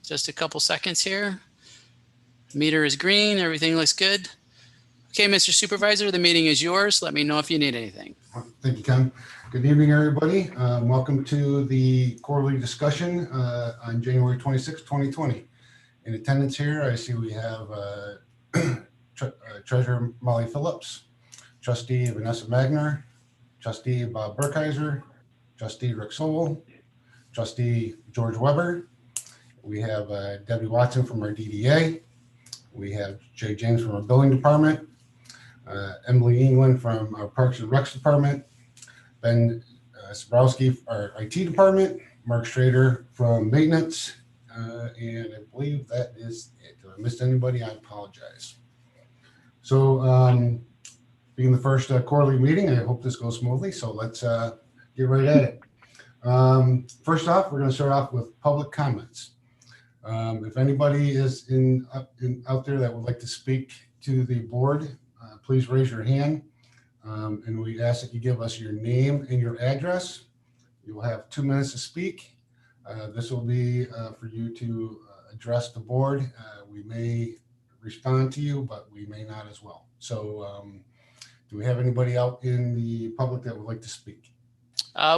Just a couple seconds here. Meter is green. Everything looks good. Okay, Mr. Supervisor, the meeting is yours. Let me know if you need anything. Thank you, Ken. Good evening, everybody. Welcome to the quarterly discussion on January 26, 2020. In attendance here, I see we have Treasurer Molly Phillips, Trustee Vanessa Magner, Trustee Bob Burkheiser, Trustee Rick Sobel, Trustee George Weber. We have Debbie Watson from our DDA. We have Jay James from our Building Department, Emily England from our Parks and Recs Department, Ben Sabrowski, our IT Department, Mark Schrader from Maintenance, and I believe that is it. If I missed anybody, I apologize. So being the first quarterly meeting, I hope this goes smoothly, so let's get right at it. First off, we're going to start off with public comments. If anybody is out there that would like to speak to the board, please raise your hand, and we ask that you give us your name and your address. You will have 2 minutes to speak. This will be for you to address the board. We may respond to you, but we may not as well. So do we have anybody out in the public that would like to speak?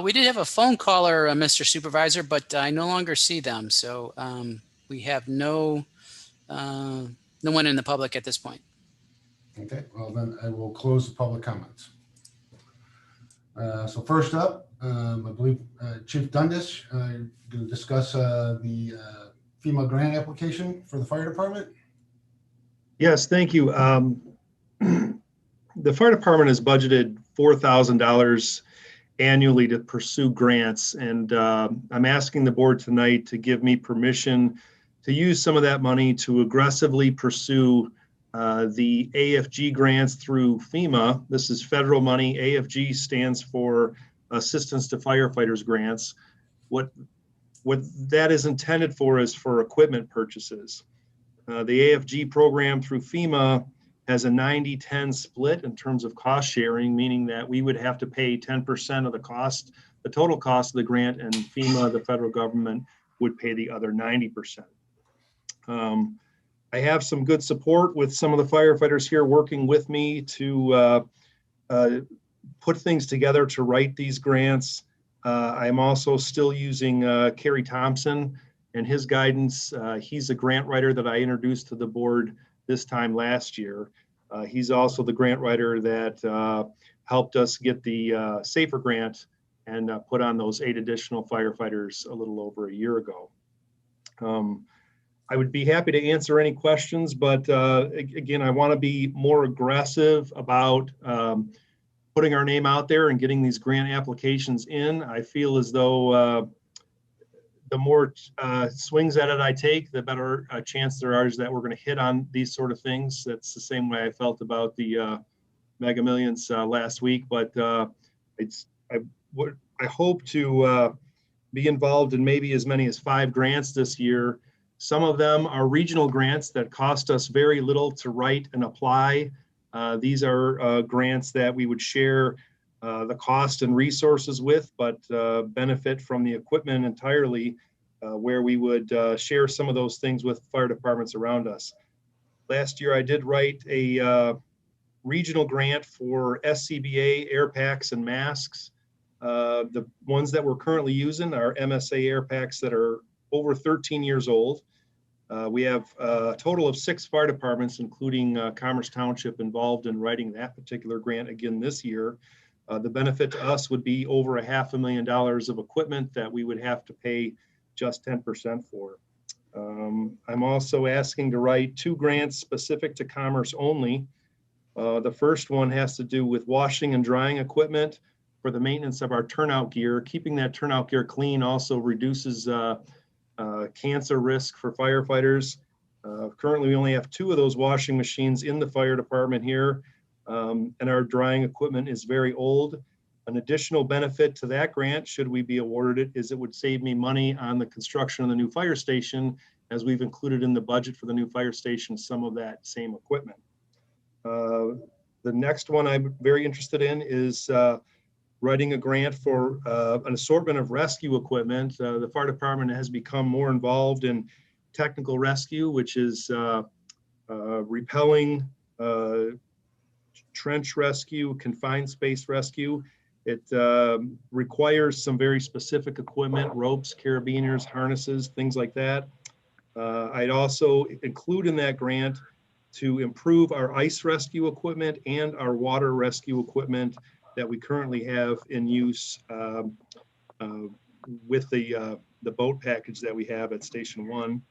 We did have a phone caller, Mr. Supervisor, but I no longer see them. So we have no one in the public at this point. Okay, well then I will close the public comments. So first up, I believe Chief Dundas going to discuss the FEMA grant application for the fire department. Yes, thank you. The fire department has budgeted $4,000 annually to pursue grants, and I'm asking the board tonight to give me permission to use some of that money to aggressively pursue the AFG grants through FEMA. This is federal money. AFG stands for Assistance to Firefighters Grants. What that is intended for is for equipment purchases. The AFG program through FEMA has a 90-10 split in terms of cost sharing, meaning that we would have to pay 10% of the cost, the total cost of the grant, and FEMA, the federal government, would pay the other 90%. I have some good support with some of the firefighters here working with me to put things together to write these grants. I'm also still using Kerry Thompson and his guidance. He's a grant writer that I introduced to the board this time last year. He's also the grant writer that helped us get the SAFER grant and put on those 8 additional firefighters a little over a year ago. I would be happy to answer any questions, but again, I want to be more aggressive about putting our name out there and getting these grant applications in. I feel as though the more swings at it I take, the better chance there is that we're going to hit on these sort of things. That's the same way I felt about the Mega Millions last week, but I hope to be involved in maybe as many as 5 grants this year. Some of them are regional grants that cost us very little to write and apply. These are grants that we would share the cost and resources with, but benefit from the equipment entirely, where we would share some of those things with fire departments around us. Last year, I did write a regional grant for SCBA air packs and masks. The ones that we're currently using are MSA air packs that are over 13 years old. We have a total of 6 fire departments, including Commerce Township, involved in writing that particular grant again this year. The benefit to us would be over $500,000 of equipment that we would have to pay just 10% for. I'm also asking to write 2 grants specific to Commerce only. The first one has to do with washing and drying equipment for the maintenance of our turnout gear. Keeping that turnout gear clean also reduces cancer risk for firefighters. Currently, we only have 2 of those washing machines in the fire department here, and our drying equipment is very old. An additional benefit to that grant, should we be awarded it, is it would save me money on the construction of the new fire station, as we've included in the budget for the new fire station some of that same equipment. The next one I'm very interested in is writing a grant for an assortment of rescue equipment. The fire department has become more involved in technical rescue, which is repelling, trench rescue, confined space rescue. It requires some very specific equipment, ropes, carabiners, harnesses, things like that. I'd also include in that grant to improve our ice rescue equipment and our water rescue equipment that we currently have in use with the boat package that we have at Station 1.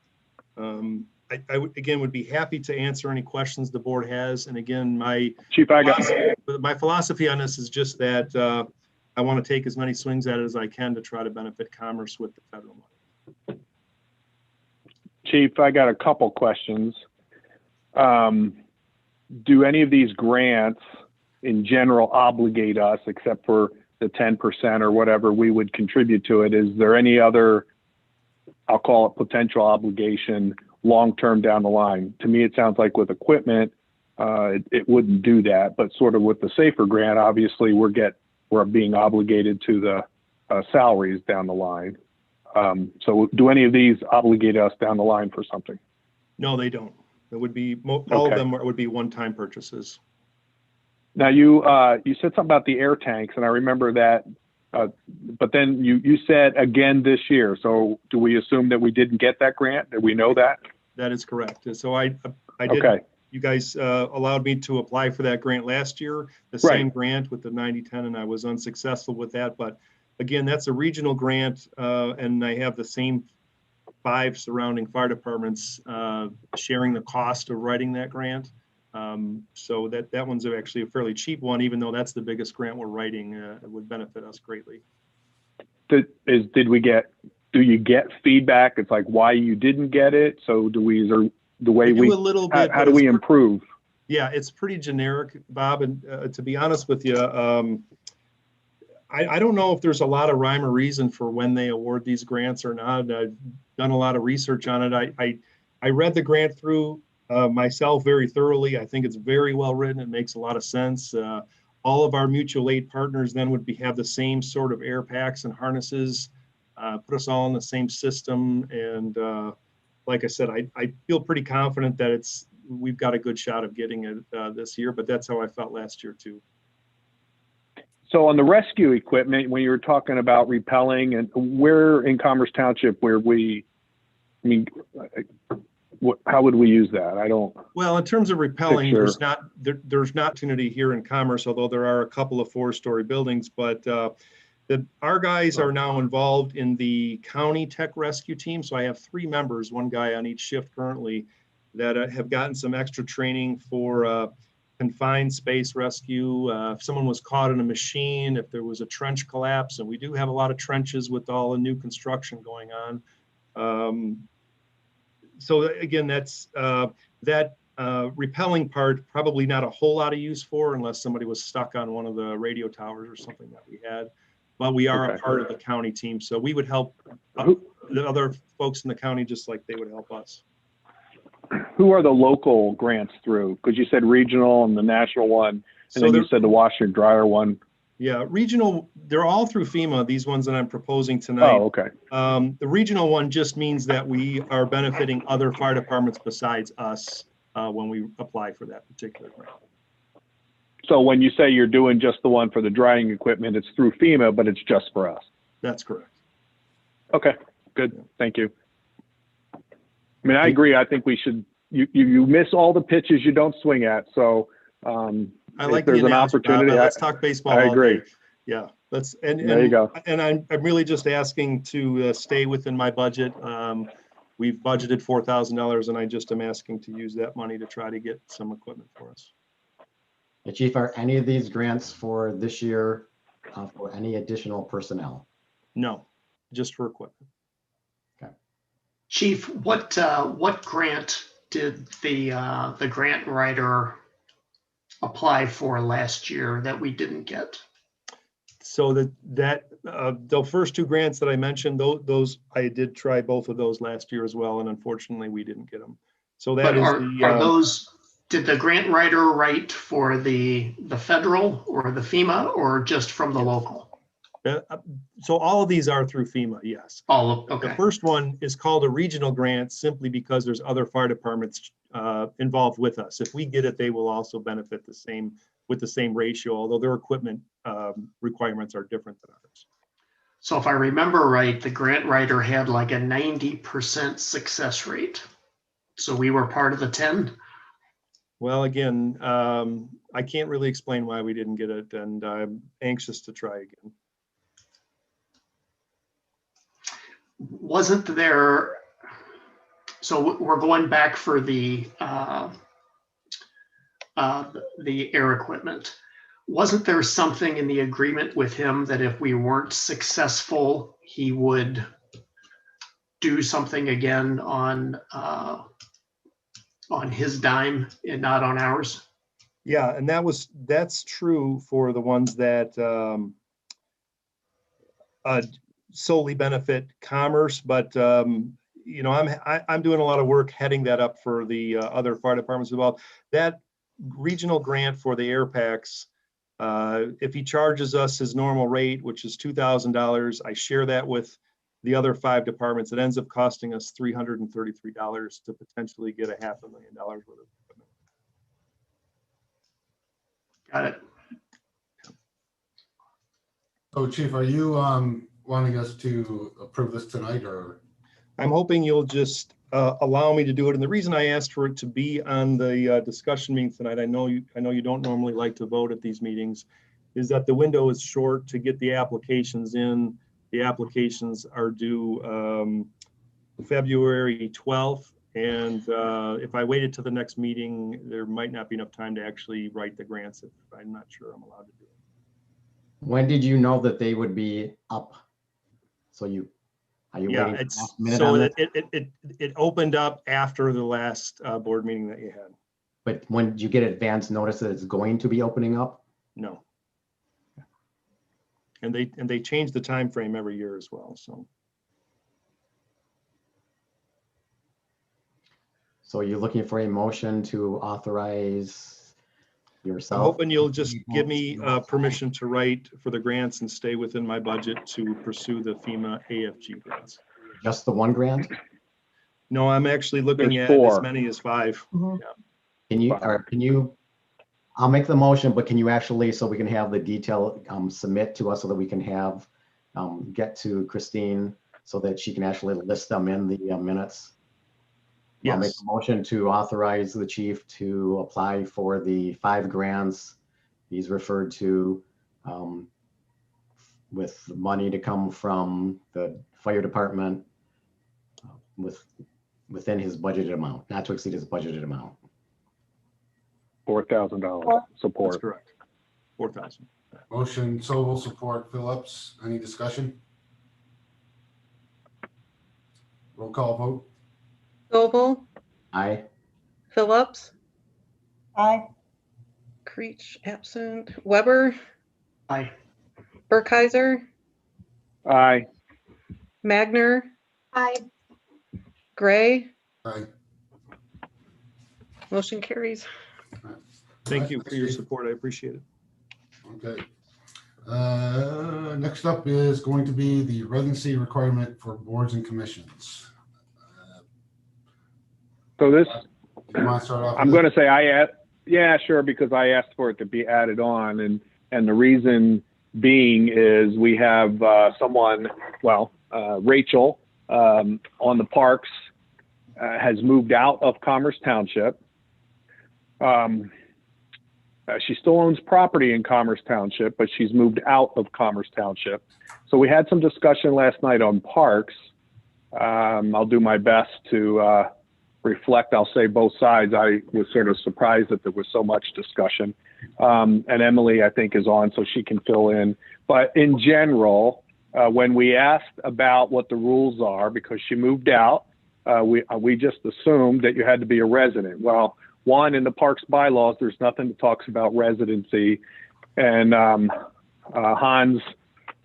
I would be happy to answer any questions the board has. And again, my philosophy on this is just that I want to take as many swings at it as I can to try to benefit commerce with the federal money. Chief, I got a couple questions. Do any of these grants in general obligate us, except for the 10% or whatever we would contribute to it? Is there any other, I'll call it potential obligation long-term down the line? To me, it sounds like with equipment, it wouldn't do that, but sort of with the SAFER grant, obviously we're being obligated to the salaries down the line. So do any of these obligate us down the line for something? No, they don't. It would be, all of them would be one-time purchases. Now you said something about the air tanks, and I remember that, but then you said again this year. So do we assume that we didn't get that grant? Did we know that? That is correct. So I did. Okay. You guys allowed me to apply for that grant last year, the same grant with the 90-10, and I was unsuccessful with that. But again, that's a regional grant, and I have the same 5 surrounding fire departments sharing the cost of writing that grant. So that one's actually a fairly cheap one, even though that's the biggest grant we're writing. It would benefit us greatly. Do you get feedback? It's like why you didn't get it. So do we? Is there the way we? A little bit. How do we improve? Yeah, it's pretty generic, Bob. And to be honest with you, I don't know if there's a lot of rhyme or reason for when they award these grants or not. I've done a lot of research on it. I read the grant through myself very thoroughly. I think it's very well written. It makes a lot of sense. All of our mutual aid partners then would have the same sort of air packs and harnesses, put us all in the same system. And like I said, I feel pretty confident that we've got a good shot of getting it this year, but that's how I felt last year too. So on the rescue equipment, when you were talking about repelling, and where in Commerce Township how would we use that? I don't. Well, in terms of repelling, there's not opportunity here in Commerce, although there are a couple of 4-story buildings. But our guys are now involved in the county tech rescue team. So I have 3 members, 1 guy on each shift currently, that have gotten some extra training for confined space rescue. If someone was caught in a machine, if there was a trench collapse, and we do have a lot of trenches with all the new construction going on. So again, that's that repelling part, probably not a whole lot of use for unless somebody was stuck on one of the radio towers or something that we had. But we are a part of the county team, so we would help the other folks in the county just like they would help us. Who are the local grants through? Because you said regional and the national one, and then you said the washer and dryer one. Yeah, regional, they're all through FEMA, these ones that I'm proposing tonight. Oh, okay. The regional one just means that we are benefiting other fire departments besides us when we apply for that particular grant. So when you say you're doing just the one for the drying equipment, it's through FEMA, but it's just for us. That's correct. Okay, good. Thank you. I mean, I agree. I think we should, you miss all the pitches you don't swing at. So I like there's an opportunity. Let's talk baseball. I agree. Yeah, there you go. And I'm really just asking to stay within my budget. We've budgeted $4,000, and I just am asking to use that money to try to get some equipment for us. Hey, Chief, are any of these grants for this year for any additional personnel? No, just for equipment. Okay. Chief, what grant did the grant writer apply for last year that we didn't get? So the first 2 grants that I mentioned, those I did try both of those last year as well, and unfortunately we didn't get them. So that are Did the grant writer write for the federal or the FEMA or just from the local? So all of these are through FEMA, yes. All of, The okay. first one is called a regional grant simply because there's other fire departments involved with us. If we get it, they will also benefit with the same ratio, although their equipment requirements are different than ours. So if I remember right, the grant writer had like a 90% success rate. So we were part of the 10. Well, again, I can't really explain why we didn't get it, and I'm anxious to try again. Wasn't there, so we're going back for the air equipment. Wasn't there something in the agreement with him that if we weren't successful, he would do something again on his dime and not on ours? Yeah, and that's true for the ones that solely benefit commerce, but you know, I'm doing a lot of work heading that up for the other fire departments as well. That regional grant for the air packs, if he charges us his normal rate, which is $2,000, I share that with the other 5 departments. It ends up costing us $333 to potentially get $500,000 worth of equipment. Got it. So Chief, are you wanting us to approve this tonight, or? I'm hoping you'll just allow me to do it. And the reason I asked for it to be on the discussion meeting tonight, I know you don't normally like to vote at these meetings, is that the window is short to get the applications in. The applications are due February 12th. And if I waited to the next meeting, there might not be enough time to actually write the grants if I'm not sure I'm allowed to do it. When did you know that they would be up? So are you Yeah, waiting? it's so it opened up after the last board meeting that you had. But when did you get advance notice that it's going to be opening up? No. And they change the time frame every year as well. So you're looking for a motion to authorize yourself? I'm hoping you'll just give me permission to write for the grants and stay within my budget to pursue the FEMA AFG grants. Just the one grant? No, I'm actually looking There's at 4. as many as 5. Can you, I'll make the motion, but can you actually, so we can have the detail submit to us so that we can have, get to Christine so that she can actually list them in the minutes? Yes. I'll make a motion to authorize the chief to apply for the 5 grants he's referred to, with money to come from the fire department within his budgeted amount, not to exceed his budgeted amount. $4,000 support. That's correct. 4,000. Motion Sobel, support Phillips. Any discussion? Roll call vote. Sobel, Aye. Phillips, Aye. Creech absent, Weber, Aye. Burkheiser, Aye. Magner, Aye. Gray. Aye. Motion carries. Thank you for your support. I appreciate it. Okay. Next up is going to be the residency requirement for boards and commissions. So this, You want to start off? I'm going to say I asked, yeah, sure, because I asked for it to be added on, and the reason being is we have someone, well, Rachel on the parks has moved out of Commerce Township. She still owns property in Commerce Township, but she's moved out of Commerce Township. So we had some discussion last night on parks. I'll do my best to reflect, I'll say both sides. I was sort of surprised that there was so much discussion. And Emily, I think, is on, so she can fill in. But in general, when we asked about what the rules are, because she moved out, we just assumed that you had to be a resident. Well, one, in the parks bylaws, there's nothing that talks about residency. And Hans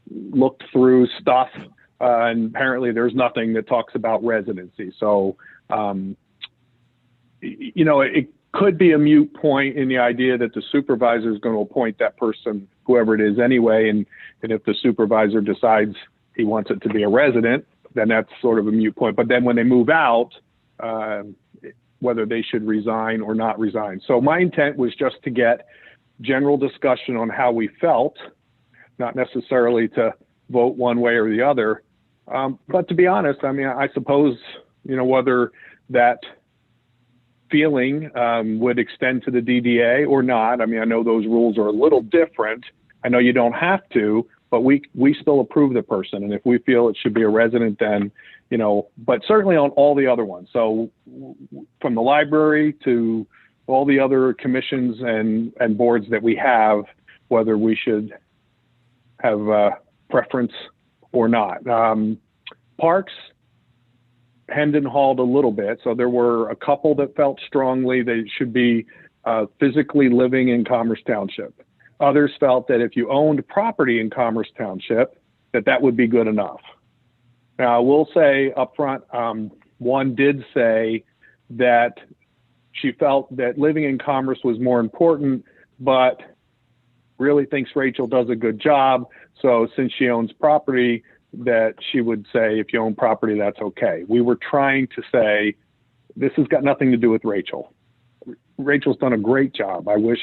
looked through stuff, and apparently there's nothing that talks about residency. So, you know, could be a moot point in the idea that the supervisor is going to appoint that person, whoever it is anyway. And if the supervisor decides he wants it to be a resident, then that's sort of a moot point. But then when they move out, whether they should resign or not resign. So my intent was just to get general discussion on how we felt, not necessarily to vote one way or the other. But to be honest, I mean, I suppose, whether that feeling would extend to the DDA or not. I mean, I know those rules are a little different. I know you don't have to, but we still approve the person. And if we feel it should be a resident, then, but certainly on all the other ones. So from the library to all the other commissions and boards that we have, whether we should have a preference or not. Parks, hemmed and hawed a little bit. So there were a couple that felt strongly that it should be physically living in Commerce Township. Others felt that if you owned property in Commerce Township, that would be good enough. Now, I will say up front, one did say that she felt that living in Commerce was more important, but really thinks Rachel does a good job. So since she owns property, that she would say, if you own property, that's okay. We were trying to say, this has got nothing to do with Rachel. Rachel's done a great job. I wish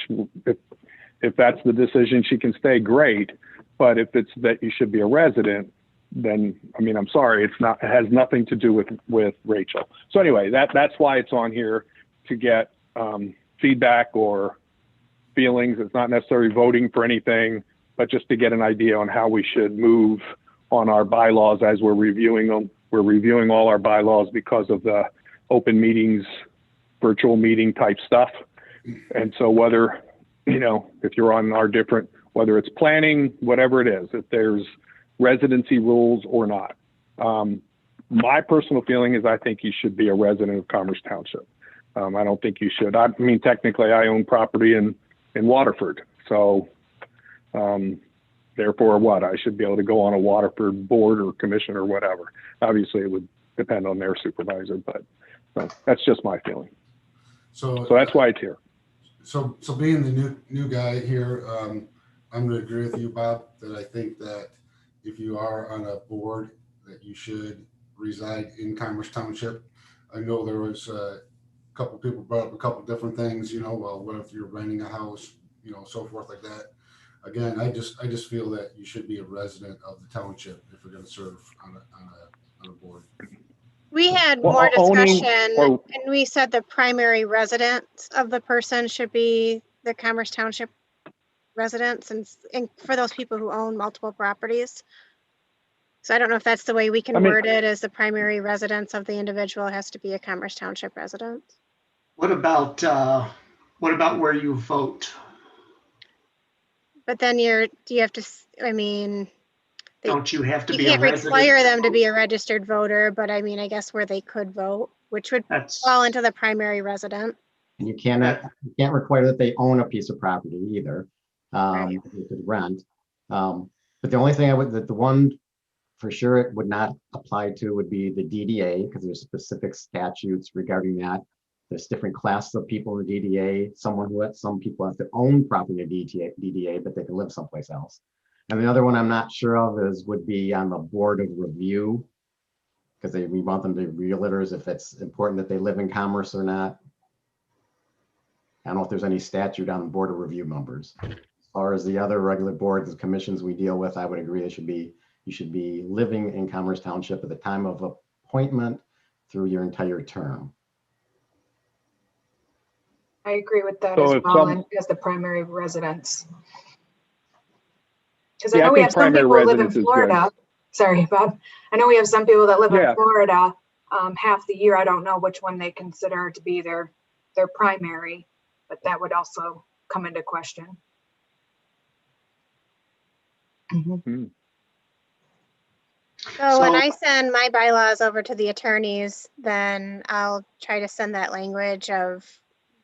if that's the decision, she can stay, great. But if it's that you should be a resident, then, I mean, I'm sorry, it has nothing to do with Rachel. So anyway, that's why it's on here, to get feedback or feelings. It's not necessarily voting for anything, but just to get an idea on how we should move on our bylaws as we're reviewing them. We're reviewing all our bylaws because of the open meetings, virtual meeting type stuff. And so whether, if you're on our different, whether it's planning, whatever it is, if there's residency rules or not. My personal feeling is I think you should be a resident of Commerce Township. I don't think you should. I mean, technically I own property in Waterford. So, therefore, I should be able to go on a Waterford board or commission or whatever. Obviously, it would depend on their supervisor, but that's just my feeling. So that's why it's here. So being the new guy here, I'm going to agree with you, Bob, that I think that if you are on a board, that you should reside in Commerce Township. I know there was a couple people brought up a couple different things. Well, what if you're renting a house, so forth like that. Again, I just feel that you should be a resident of the township if you're going to serve on a board. We had more discussion, and we said the primary residence of the person should be the Commerce Township residents, and for those people who own multiple properties. So I don't know if that's the way we can word it, as the primary residence of the individual has to be a Commerce Township resident. What about where you vote? But then you have to, I mean, don't you have to be you can't a resident? require them to be a registered voter, but I mean, I guess where they could vote, which would fall into the primary resident. And you can't require that they own a piece of property either. Right. You could rent. But the only thing the one for sure it would not apply to would be the DDA, because there's specific statutes regarding that. There's different classes of people in the DDA. Some people have to own property in the DDA, but they can live someplace else. And the other one I'm not sure of would be on the board of review, because we want them to be realtors if it's important that they live in Commerce or not. I don't know if there's any statute on the board of review members. As far as the other regular boards and commissions we deal with, I would agree you should be living in Commerce Township at the time of appointment through your entire term. I agree with that as well, and as the primary residence. Because I know we have some people who live in Florida. Sorry, Bob. I know we have some people that live in Florida half the year. I don't know which one they consider to be their primary, but that would also come into question. Mm-hmm. So when I send my bylaws over to the attorneys, then I'll try to send that language of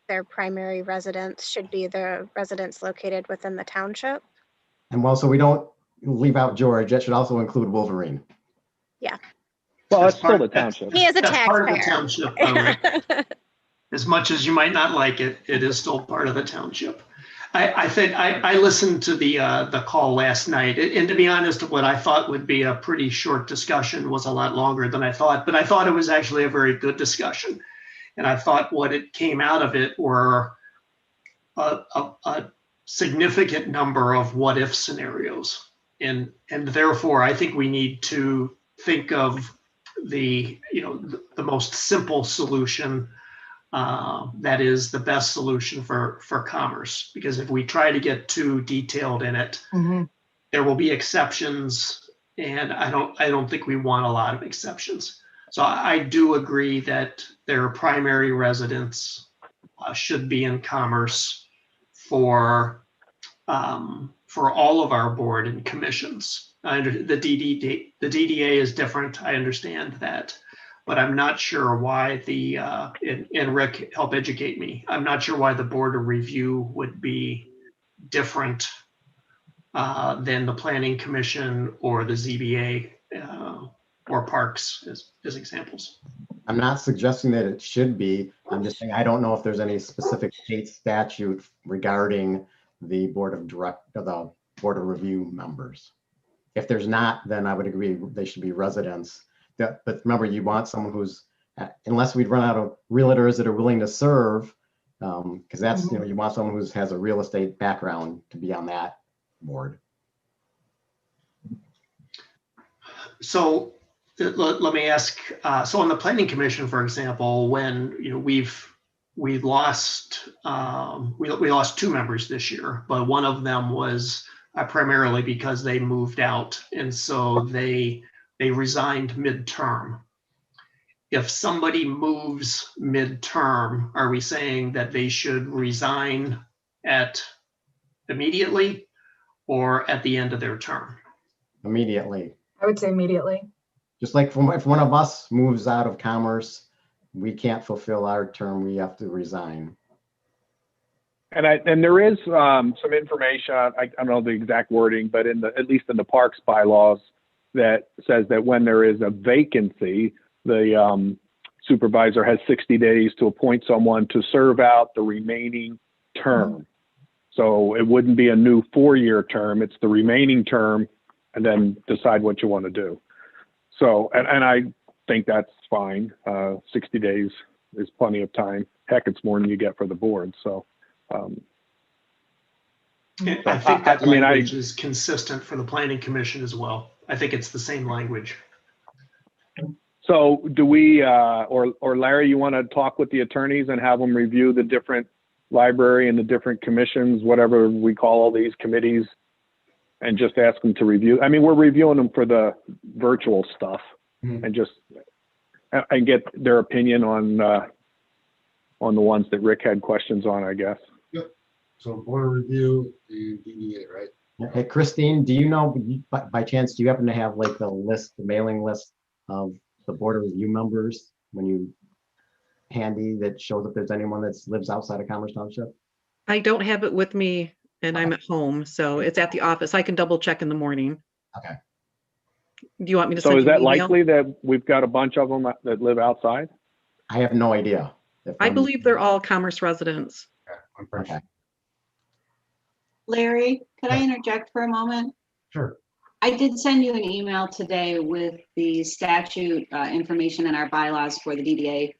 their primary residence should be the residence located within the township. And so we don't leave out George. That should also include Wolverine. Yeah. Well, that's still the township. He is a taxpayer. Part of the township. As much as you might not like it, it is still part of the township. I think I listened to the call last night, and to be honest, what I thought would be a pretty short discussion was a lot longer than I thought, but I thought it was actually a very good discussion. And I thought what it came out of it were a significant number of what if scenarios. And therefore, I think we need to think of the most simple solution that is the best solution for commerce. Because if we try to get too detailed in it, there will be exceptions, and I don't think we want a lot of exceptions. So I do agree that their primary residence should be in commerce for all of our board and commissions. The DDA is different. I understand that, but I'm not sure why and Rick, help educate me. I'm not sure why the board of review would be different than the planning commission or the ZBA or parks as examples. I'm not suggesting that it should be. I'm just saying I don't know if there's any specific state statute regarding the board of review members. If there's not, then I would agree they should be residents. But remember, you want someone who's, unless we'd run out of realtors that are willing to serve, because that's, you want someone who has a real estate background to be on that board. So let me ask, so on the planning commission, for example, when we lost 2 members this year, but one of them was primarily because they moved out, and so they resigned midterm. If somebody moves midterm, are we saying that they should resign immediately or at the end of their term? Immediately. I would say immediately. Just like if one of us moves out of commerce, we can't fulfill our term, we have to resign. And there is some information, I don't know the exact wording, but at least in the parks bylaws, that says that when there is a vacancy, the supervisor has 60 days to appoint someone to serve out the remaining term. So it wouldn't be a new 4-year term, it's the remaining term, and then decide what you want to do. So, and I think that's fine. 60 days is plenty of time. Heck, it's more than you get for the board. So, I think that language is consistent for the planning commission as well. I think it's the same language. So do we, or Larry, you want to talk with the attorneys and have them review the different library and the different commissions, whatever we call all these committees, and just ask them to review? I mean, we're reviewing them for the virtual stuff, and just get their opinion on the ones that Rick had questions on, I guess. Yep. So board review and DDA, right? Hey, Christine, do you know, by chance, do you happen to have like the mailing list of the board of review members when you handy that shows if there's anyone that lives outside of Commerce Township? I don't have it with me and I'm at home, so it's at the office. I can double check in the morning. Okay. Do you want me to So send is you an that email? likely that we've got a bunch of them that live outside? I have no idea. I believe they're all Commerce residents. Yeah, I'm pretty sure. Larry, could I interject for a moment? Sure. I did send you an email today with the statute information in our bylaws for the DDA.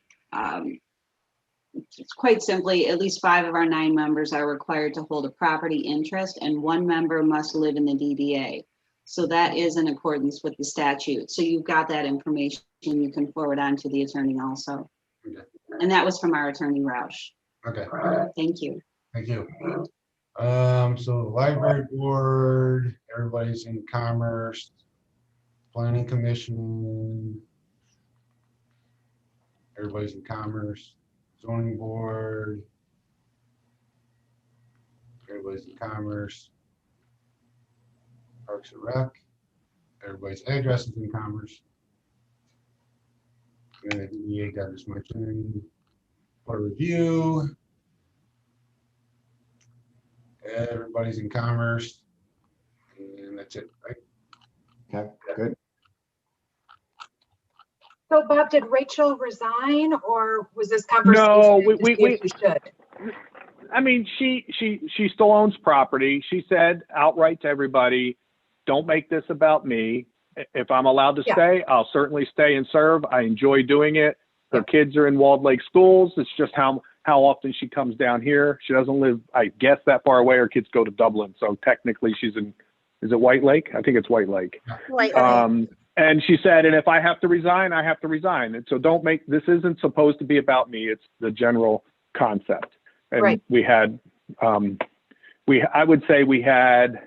It's quite simply, at least 5 of our 9 members are required to hold a property interest, and 1 member must live in the DDA. So that is in accordance with the statute. So you've got that information you can forward on to the attorney also. Okay. And that was from our attorney, Roush. Okay. Thank you. Thank you. So the library board, everybody's in commerce, planning commission, everybody's in commerce, zoning board, everybody's in commerce, parks and rec, everybody's address is in commerce. And the DEA got just mentioned for review. Everybody's in commerce, and that's it, right? Okay, good. So Bob, did Rachel resign, or was this conversation No, to see if she should? I mean, she still owns property. She said outright to everybody, don't make this about me. If I'm allowed to stay, I'll certainly stay and serve. I enjoy doing it. Her kids are in Walled Lake schools. It's just how often she comes down here. She doesn't live, I guess, that far away. Her kids go to Dublin. So technically she's in, is it White Lake? I think it's White Lake. White Lake. And she said, and if I have to resign, I have to resign. And so don't make, this isn't supposed to be about me. It's the general concept. And we had, I would say we had,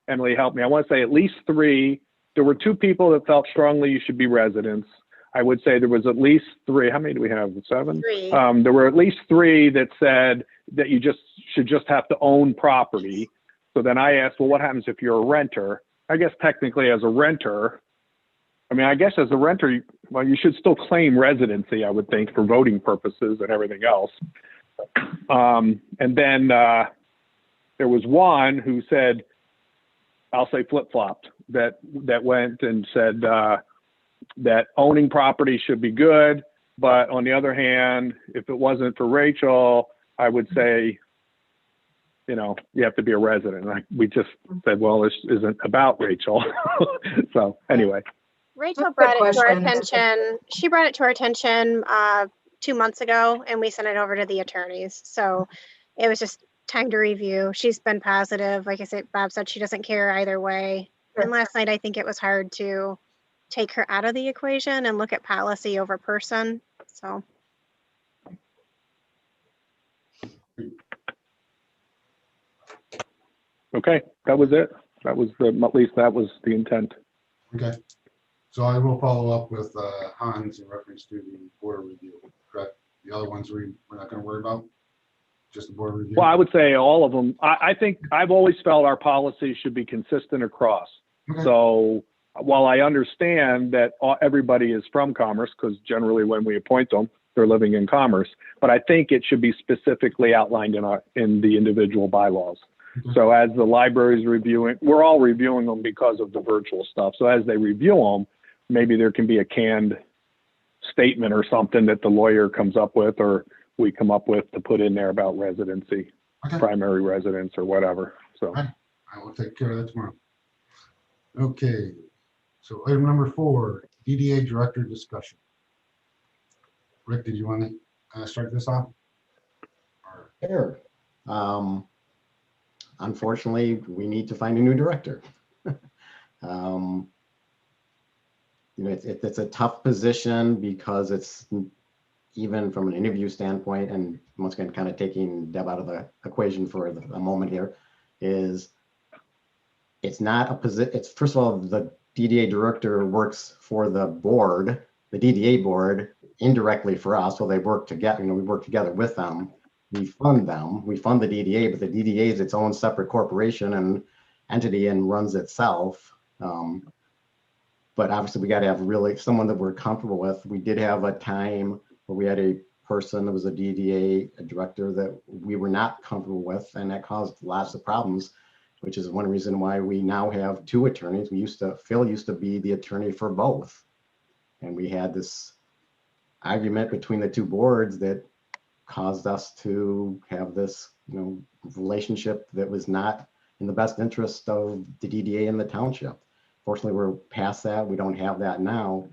Emily, help me. I want to say at least 3. There were 2 people that felt strongly you should be residents. I would say there was at least 3. How many do we have? 7? 3. There were at least 3 that said that you should just have to own property. So then I asked, well, what happens if you're a renter? I guess technically as a renter, I mean, I guess as a renter, well, you should still claim residency, I would think, for voting purposes and everything else. And then there was one who said, I'll say flip-flopped, that went and said that owning property should be good. But on the other hand, if it wasn't for Rachel, I would say, you know, you have to be a resident. Like we just said, well, this isn't about Rachel. So anyway. Rachel brought it to our attention. She brought it to our attention 2 months ago, and we sent it over to the attorneys. So it was just time to review. She's been positive. Like I said, Bob said she doesn't care either way. And last night, I think it was hard to take her out of the equation and look at policy over person. So. Okay, that was it. That was at least that was the intent. Okay. So I will follow up with Hans in reference to the board review, correct? The other ones we're not going to worry about? Just the board review? Well, I would say all of them. I think I've always felt our policies should be consistent across. Okay. So while I understand that everybody is from Commerce, because generally when we appoint them, they're living in Commerce, but I think it should be specifically outlined in the individual bylaws. Okay. So as the library's reviewing, we're all reviewing them because of the virtual stuff. So as they review them, maybe there can be a canned statement or something that the lawyer comes up with or we come up with to put in there about residency, primary residence or whatever. So I will take care of that tomorrow. Okay. So item number 4, DDA director discussion. Rick, did you want to start this off? Sure. Unfortunately, we need to find a new director. You know, it's a tough position because it's, even from an interview standpoint, and once again, kind of taking Deb out of the equation for a moment here, is it's not a position. It's, first of all, the DDA director works for the board, the DDA board, indirectly for us. So they work together. You know, we work together with them. We fund them. We fund the DDA, but the DDA is its own separate corporation and entity and runs itself. But obviously, we got to have really someone that we're comfortable with. We did have a time where we had a person that was a DDA, a director that we were not comfortable with, and that caused lots of problems, which is one reason why we now have 2 attorneys. Phil used to be the attorney for both. And we had this argument between the 2 boards that caused us to have this, you know, relationship that was not in the best interest of the DDA and the township. Fortunately, we're past that. We don't have that now,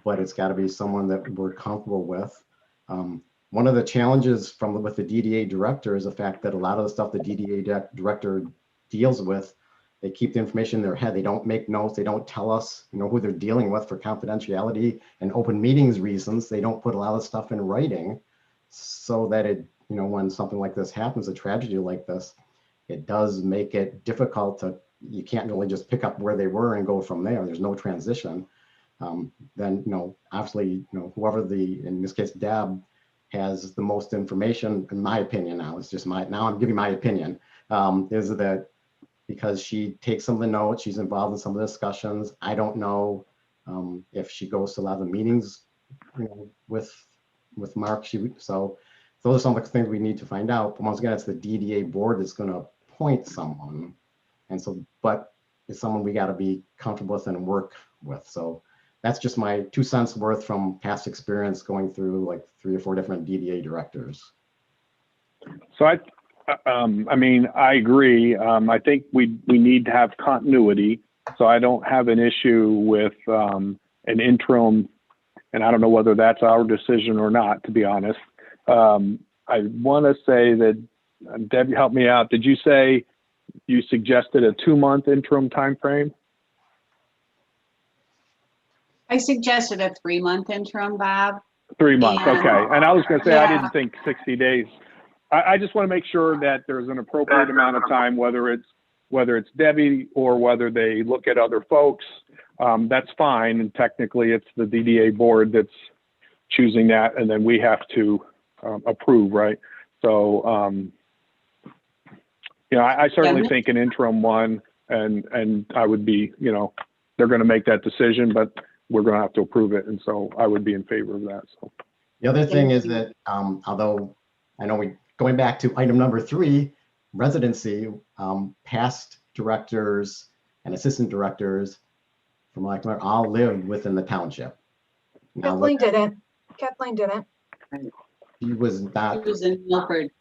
but it's got to be someone that we're comfortable with. One of the challenges with the DDA director is the fact that a lot of the stuff the DDA director deals with, they keep the information in their head. They don't make notes. They don't tell us, you know, who they're dealing with for confidentiality and open meetings reasons. They don't put a lot of stuff in writing so that it, you know, when something like this happens, a tragedy like this, it does make it difficult to, you can't really just pick up where they were and go from there. There's no transition. Then, you know, obviously, you know, whoever in this case, Deb, has the most information, in my opinion now, it's just now I'm giving my opinion, is that because she takes some of the notes, she's involved in some of the discussions. I don't know if she goes to a lot of the meetings, you know, with Mark. So those are some of the things we need to find out. But once again, it's the DDA board that's going to appoint someone. And so, but it's someone we got to be comfortable with and work with. So that's just my 2 cents worth from past experience going through like 3 or 4 different DDA directors. So I mean, I agree. I think we need to have continuity. So I don't have an issue with an interim, and I don't know whether that's our decision or not, to be honest. I want to say that, Deb, help me out. Did you say you suggested a 2-month interim time frame? I suggested a 3-month interim, Bob. 3 months, And- okay. And I was going to say, I Yeah. didn't think 60 days. I just want to make sure that there's an appropriate amount of time, whether it's Debbie or whether they look at other folks. That's fine. And technically it's the DDA board that's choosing that, and then we have to approve, right? So, I certainly think an interim one, and I would be, they're going to make that decision, but we're going to have to approve it. And so I would be in favor of that. So The other thing is that, although I know going back to item number 3, residency, past directors and assistant directors from all live within the township. Now, Kathleen didn't. Kathleen didn't. she was not, It was in Milford.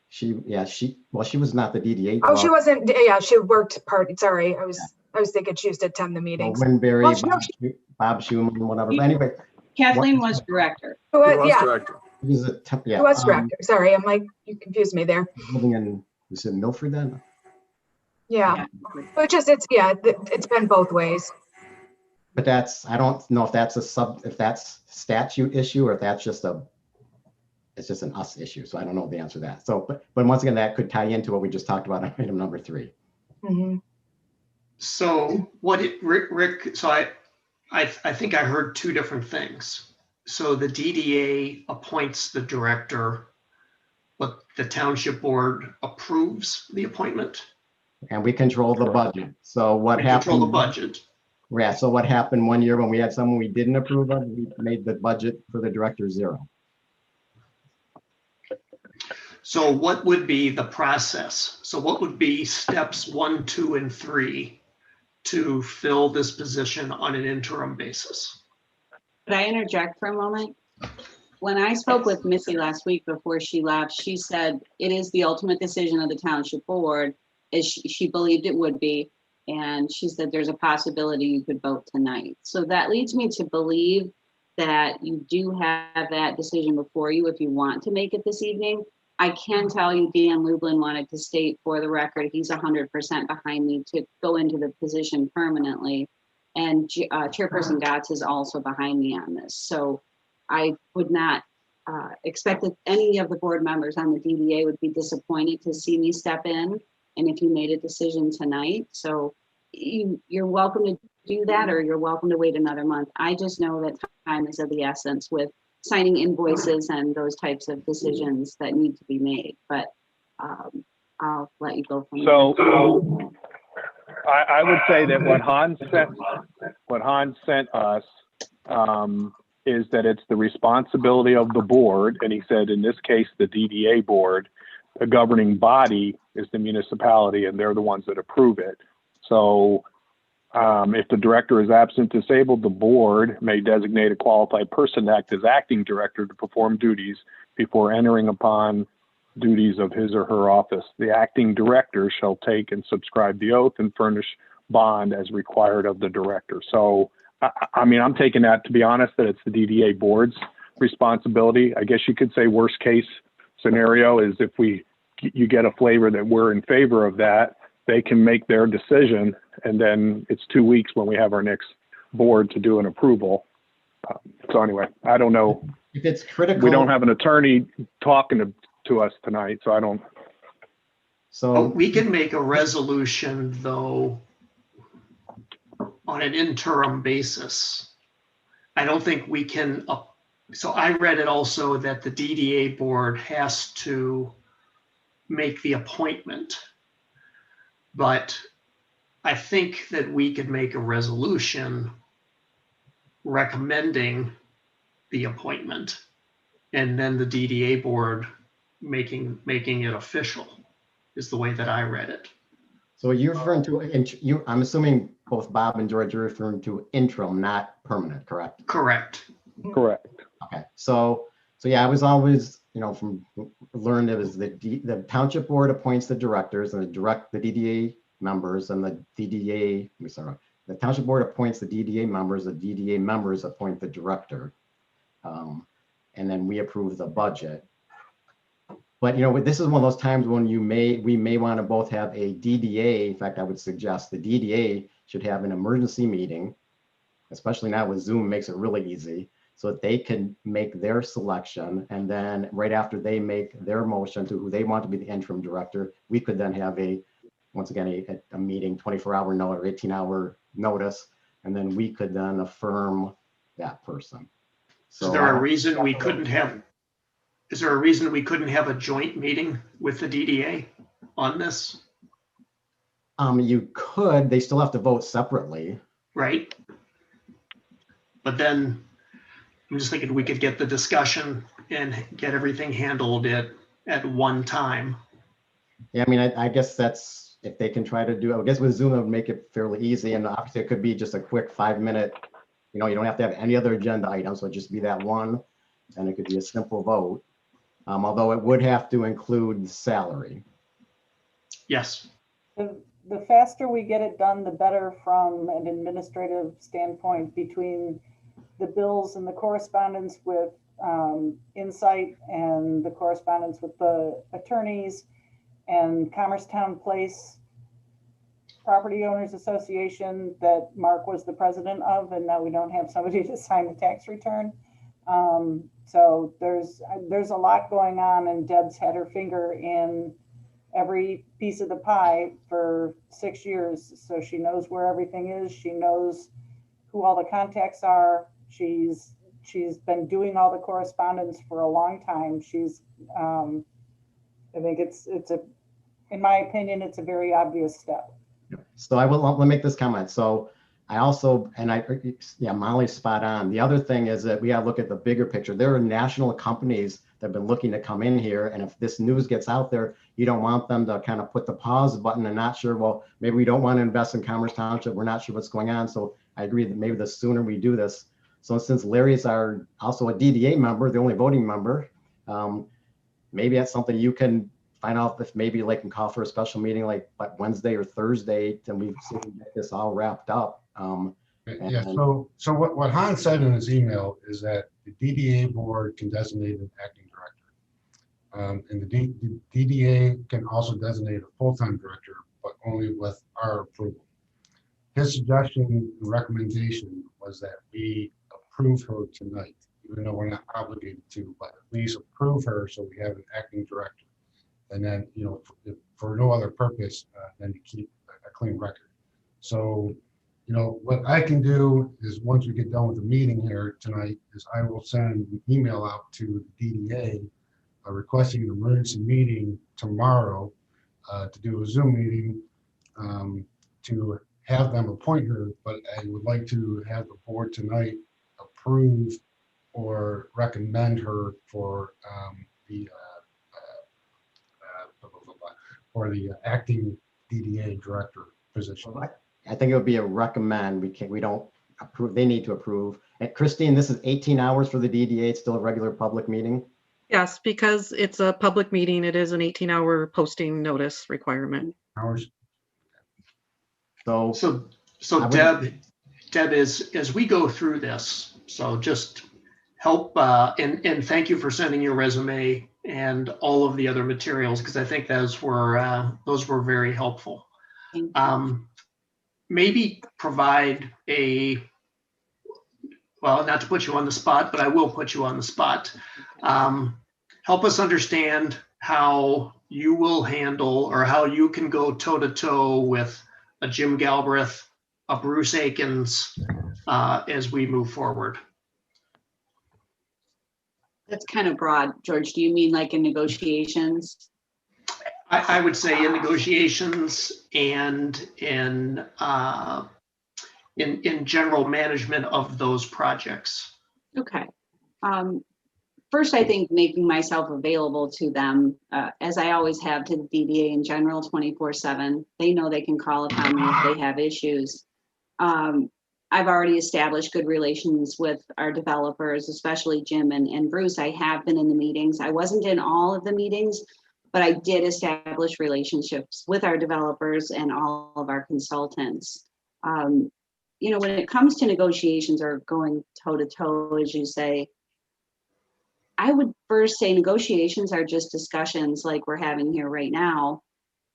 she was not the DDA. Oh, she wasn't, yeah, she worked sorry, I was thinking she used to attend the meetings. Winberry, Well, Bob Schumann, whatever. But anyway, Kathleen was director. Yeah, he was a she was director. Sorry, I'm like, you confused me there. living in, was it Milford then? Yeah, but it's been both ways. But I don't know if that's if that's statute issue or if that's just it's just an us issue. So I don't know the answer to that. So, but once again, that could tie into what we just talked about on item number 3. Mhm. So Rick, so I think I heard 2 different things. So the DDA appoints the director, but the township board approves the appointment? And we control the budget. So what We happened? control the budget. Yeah, so what happened one year when we had someone we didn't approve of, we made the budget for the director 0. So what would be the process? So what would be steps 1, 2, and 3 to fill this position on an interim basis? Could I interject for a moment? When I spoke with Missy last week before she left, she said it is the ultimate decision of the township board, as she believed it would be. And she said there's a possibility you could vote tonight. So that leads me to believe that you do have that decision before you if you want to make it this evening. I can tell you Dan Lublin wanted to state for the record, he's 100% behind me to go into the position permanently. And Chairperson Gotts is also behind me on this. So I would not expect that any of the board members on the DDA would be disappointed to see me step in. And if you made a decision tonight, so you're welcome to do that, or you're welcome to wait another month. I just know that time is of the essence with signing invoices and those types of decisions that need to be made. But I'll let you go from there. So I would say that what Hans sent us is that it's the responsibility of the board, and he said in this case the DDA board, the governing body is the municipality, and they're the ones that approve it. So if the director is absent, disabled, the board may designate a qualified person to act as acting director to perform duties before entering upon duties of his or her office. The acting director shall take and subscribe the oath and furnish bond as required of the director. So, I mean, I'm taking that, to be honest, that it's the DDA board's responsibility. I guess you could say worst case scenario is if you get a flavor that we're in favor of that, they can make their decision, and then it's 2 weeks when we have our next board to do an approval. So anyway, I don't know. If it's critical. We don't have an attorney talking to us tonight, so I don't. So we can make a resolution, though, on an interim basis. I don't think we can. So I read it also that the DDA board has to make the appointment. But I think that we could make a resolution recommending the appointment, and then the DDA board making it official is the way that I read it. So you're referring to, I'm assuming both Bob and George are referring to interim, not permanent, correct? Correct. Correct. Okay, so yeah, I was always, from learned it was the township board appoints the directors and the DDA members, and the township board appoints the DDA members, the DDA members appoint the director. And then we approve the budget. But this is one of those times when we may want to both have a DDA. In fact, I would suggest the DDA should have an emergency meeting, especially now with Zoom makes it really easy, so that they can make their selection. And then right after they make their motion to who they want to be the interim director, we could then have once again, a meeting, 24-hour notice or 18-hour notice, and then we could then affirm that person. So Is there a reason we couldn't have? Is there a reason we couldn't have a joint meeting with the DDA on this? You could. They still have to vote separately. Right. But then I'm just thinking we could get the discussion and get everything handled at one time. Yeah, I mean, I guess that's if they can try to do. I guess with Zoom, it would make it fairly easy, and obviously it could be just a quick 5-minute. You don't have to have any other agenda items, so it'd just be that one, and it could be a simple vote. Although it would have to include salary. Yes. The faster we get it done, the better from an administrative standpoint, between the bills and the correspondence with Insight and the correspondence with the attorneys and Commercetown Place Property Owners Association that Mark was the president of, and now we don't have somebody to sign the tax return. So there's a lot going on, and Deb's had her finger in every piece of the pie for 6 years. So she knows where everything is. She knows who all the contacts are. She's been doing all the correspondence for a long time. I think in my opinion, it's a very obvious step. So let me make this comment. So I also, Molly's spot on. The other thing is that we got to look at the bigger picture. There are national companies that have been looking to come in here. And if this news gets out there, you don't want them to kind of put the pause button and not sure, well, maybe we don't want to invest in Commerce Township. We're not sure what's going on. So I agree that maybe the sooner we do this. So since Larry's also a DDA member, the only voting member, maybe that's something you can find out if maybe like can call for a special meeting like Wednesday or Thursday, then we can get this all wrapped up. Yeah, so what Hans said in his email is that the DDA board can designate an acting director. And the DDA can also designate a full-time director, but only with our approval. His suggestion and recommendation was that we approve her tonight, even though we're not obligated to, but at least approve her so we have an acting director. And then, for no other purpose than to keep a clean record. So, what I can do is once we get done with the meeting here tonight, is I will send an email out to the DDA requesting an emergency meeting tomorrow to do a Zoom meeting to have them appoint her. But I would like to have the board tonight approve or recommend her for the acting DDA director position. I think it would be a recommend. We don't approve. They need to approve. And Christine, this is 18 hours for the DDA. It's still a regular public meeting. Yes, because it's a public meeting, it is an 18-hour posting notice requirement. Hours. So Deb, as we go through this, so just help and thank you for sending your resume and all of the other materials, because I think those were very helpful. Maybe provide not to put you on the spot, but I will put you on the spot. Help us understand how you will handle, or how you can go toe to toe with a Jim Galbraith, a Bruce Akins, as we move forward. That's kind of broad, George. Do you mean like in negotiations? I would say in negotiations and in general management of those projects. Okay. First, I think making myself available to them, as I always have to the DDA in general, 24/7. They know they can call upon me if they have issues. I've already established good relations with our developers, especially Jim and Bruce. I have been in the meetings. I wasn't in all of the meetings, but I did establish relationships with our developers and all of our consultants. You know, when it comes to negotiations or going toe to toe, as you say, I would first say negotiations are just discussions like we're having here right now.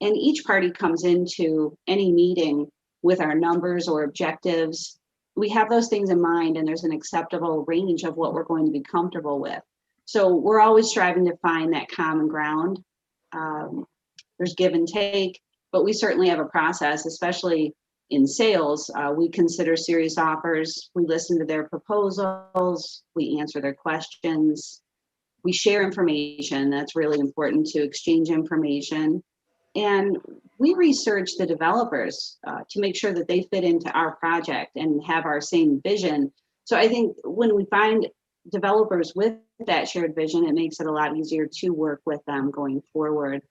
And each party comes into any meeting with our numbers or objectives. We have those things in mind, and there's an acceptable range of what we're going to be comfortable with. So we're always striving to find that common ground. There's give and take, but we certainly have a process, especially in sales. We consider serious offers. We listen to their proposals. We answer their questions. We share information. That's really important, to exchange information. And we research the developers to make sure that they fit into our project and have our same vision. So I think when we find developers with that shared vision, it makes it a lot easier to work with them going forward.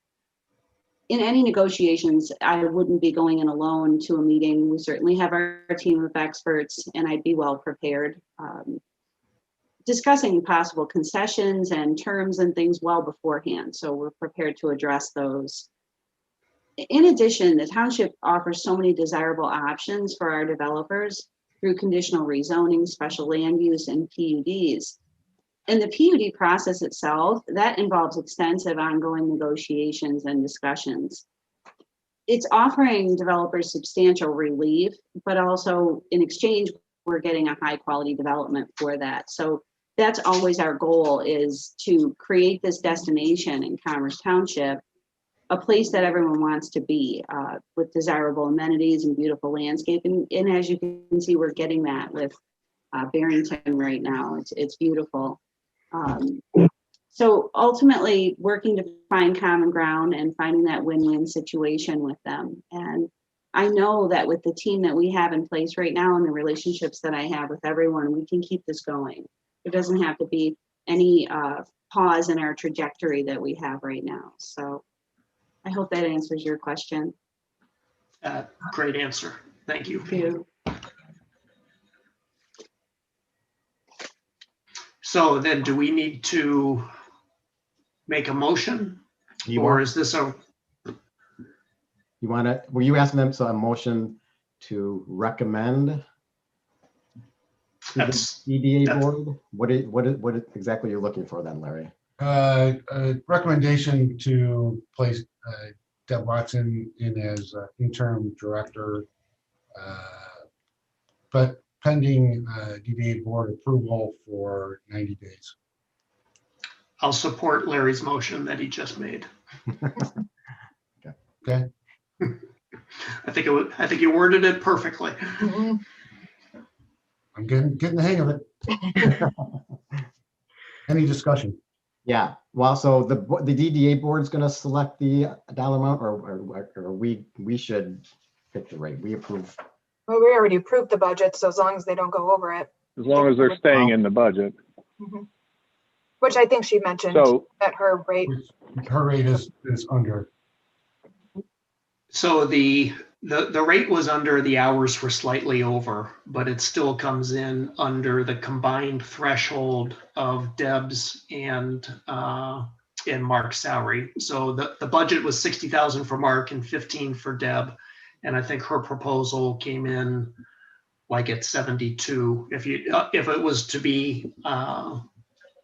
In any negotiations, I wouldn't be going in alone to a meeting. We certainly have our team of experts, and I'd be well prepared. Discussing possible concessions and terms and things well beforehand, so we're prepared to address those. In addition, the township offers so many desirable options for our developers through conditional rezoning, special land use, and PUDs. And the PUD process itself, that involves extensive ongoing negotiations and discussions. It's offering developers substantial relief, but also in exchange, we're getting a high quality development for that. So that's always our goal, is to create this destination in Commerce Township, a place that everyone wants to be, with desirable amenities and beautiful landscape. And as you can see, we're getting that with Barrington right now. It's beautiful. So ultimately, working to find common ground and finding that win-win situation with them. And I know that with the team that we have in place right now and the relationships that I have with everyone, we can keep this going. There doesn't have to be any pause in our trajectory that we have right now. So I hope that answers your question. Great answer. Thank you. Thank you. So then do we need to make a motion? Is this a? You want to, were you asking them, so a motion to recommend to the EDA board? What exactly you're looking for then, Larry? A recommendation to place Deb Watson in as interim director, but pending DDA board approval for 90 days. I'll support Larry's motion that he just made. Okay. I think you worded it perfectly. Mm-hmm. I'm getting the hang of it. Any discussion? Yeah, well, so the DDA board is going to select the dollar amount, or we should pick the rate. We approve. Well, we already approved the budget, so as long as they don't go over it. As long as they're staying in the budget. Mm-hmm. Which I think she mentioned that her rate. Her rate is under. So the rate was under, the hours were slightly over, but it still comes in under the combined threshold of Deb's and Mark's salary. So the budget was 60,000 for Mark and 15 for Deb, and I think her proposal came in like at 72 if it was to be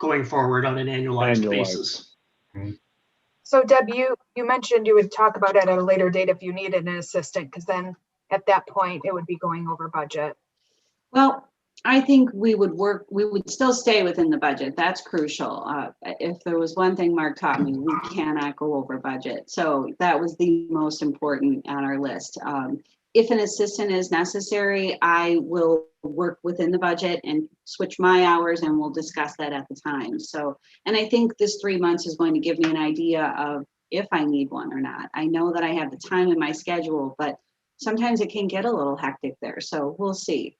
going forward on an annualized basis. Mm-hmm. So Deb, you mentioned you would talk about it at a later date if you needed an assistant, because then at that point it would be going over budget. Well, I think we would still stay within the budget. That's crucial. If there was one thing Mark taught me, we cannot go over budget. So that was the most important on our list. If an assistant is necessary, I will work within the budget and switch my hours, and we'll discuss that at the time. So, and I think this 3 months is going to give me an idea of if I need one or not. I know that I have the time in my schedule, but sometimes it can get a little hectic there. So we'll see.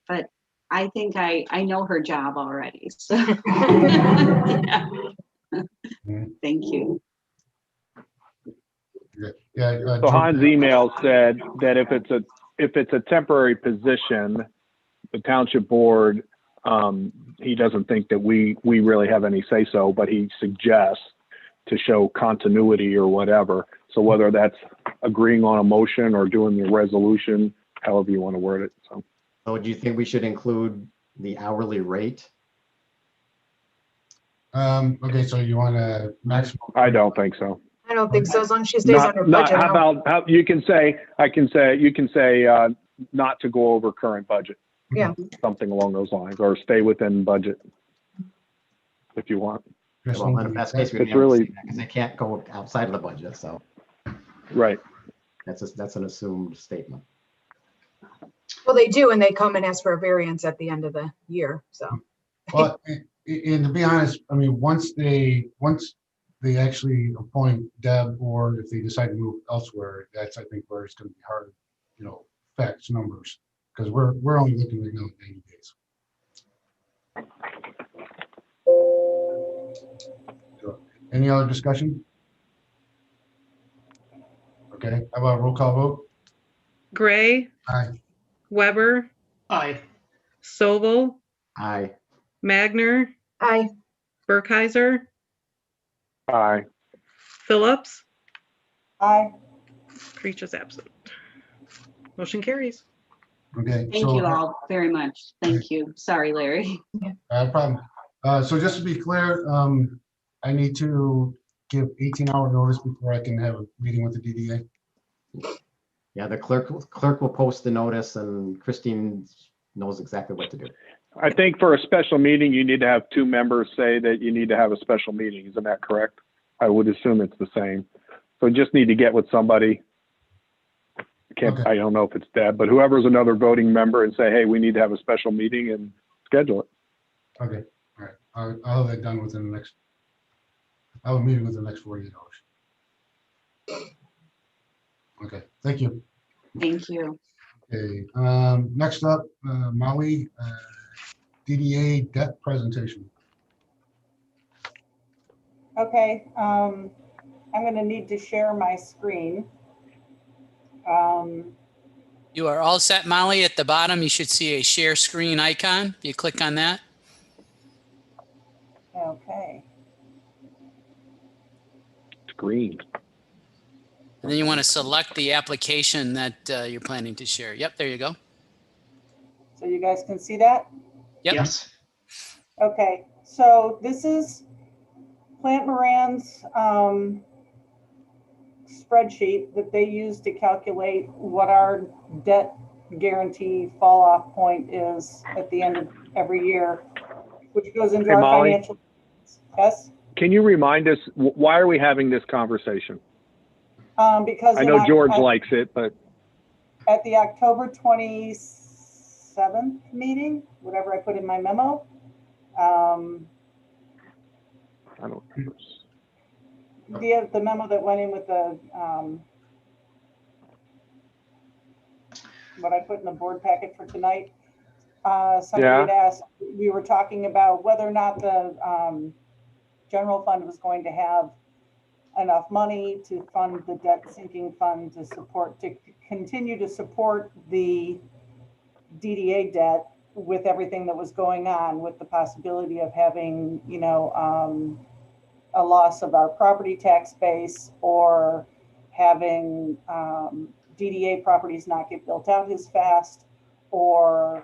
But I think I know her job already. So yeah. Thank you. Yeah. So Hans' email said that if it's a if it's a temporary position, the township board, he doesn't think that we really have any say so, but he suggests to show continuity or whatever. So whether that's agreeing on a motion or doing the resolution, however you want to word it. So do you think we should include the hourly rate? Okay, so you want a maximum? I don't think so. I don't think so, as long as she stays under budget. How you can say, not to go over current budget. Yeah. Something along those lines, or stay within budget if you want. Well, in the best case, It's really, because they can't go outside of the budget, so right. That's an assumed statement. Well, they do, and they come and ask for a variance at the end of the year, so. Well, and to be honest, I mean, once they actually appoint Deb, or if they decide to move elsewhere, that's, I think, where it's going to be hard, facts, numbers, because we're only looking right now at 90 days. So, any other discussion? Okay, how about roll call vote? Gray, Aye. Weber, Aye. Sobel, Aye. Magner, Aye. Burkheiser, Aye. Phillips, Aye. Creech is absent. Motion carries. Okay. Thank you all very much. Thank you. Sorry, Larry. No problem. So just to be clear, I need to give 18-hour notice before I can have a meeting with the DDA. Yeah, the clerk will post the notice, and Christine knows exactly what to do. I think for a special meeting, you need to have 2 members say that you need to have a special meeting. Isn't that correct? I would assume it's the same. So just need to get with somebody. Okay. I don't know if it's Deb, but whoever's another voting member and say, hey, we need to have a special meeting and schedule it. Okay, all right. I'll have that done within the next, I'll have a meeting within the next 48 hours. Okay, thank you. Thank you. Okay, next up, Molly, DDA debt presentation. Okay, I'm going to need to share my screen. You are all set, Molly. At the bottom, you should see a share screen icon. You click on that. Okay. It's green. And then you want to select the application that you're planning to share. Yep, there you go. So you guys can see that? Yep. Yes. Okay, so this is Plant Moran's spreadsheet that they use to calculate what our debt guarantee fall off point is at the end of every year, which goes into our Molly? financial. Yes? Can you remind us, why are we having this conversation? Because I know George likes it, but at the October 27th meeting, whatever I put in my memo, I don't remember. the memo that went in with the what I put in the board packet for tonight. Somebody had asked, we were talking about whether or not the general fund was going to have enough money to fund the debt sinking fund to continue to support the DDA debt with everything that was going on, with the possibility of having, a loss of our property tax base, or having DDA properties not get built out as fast, or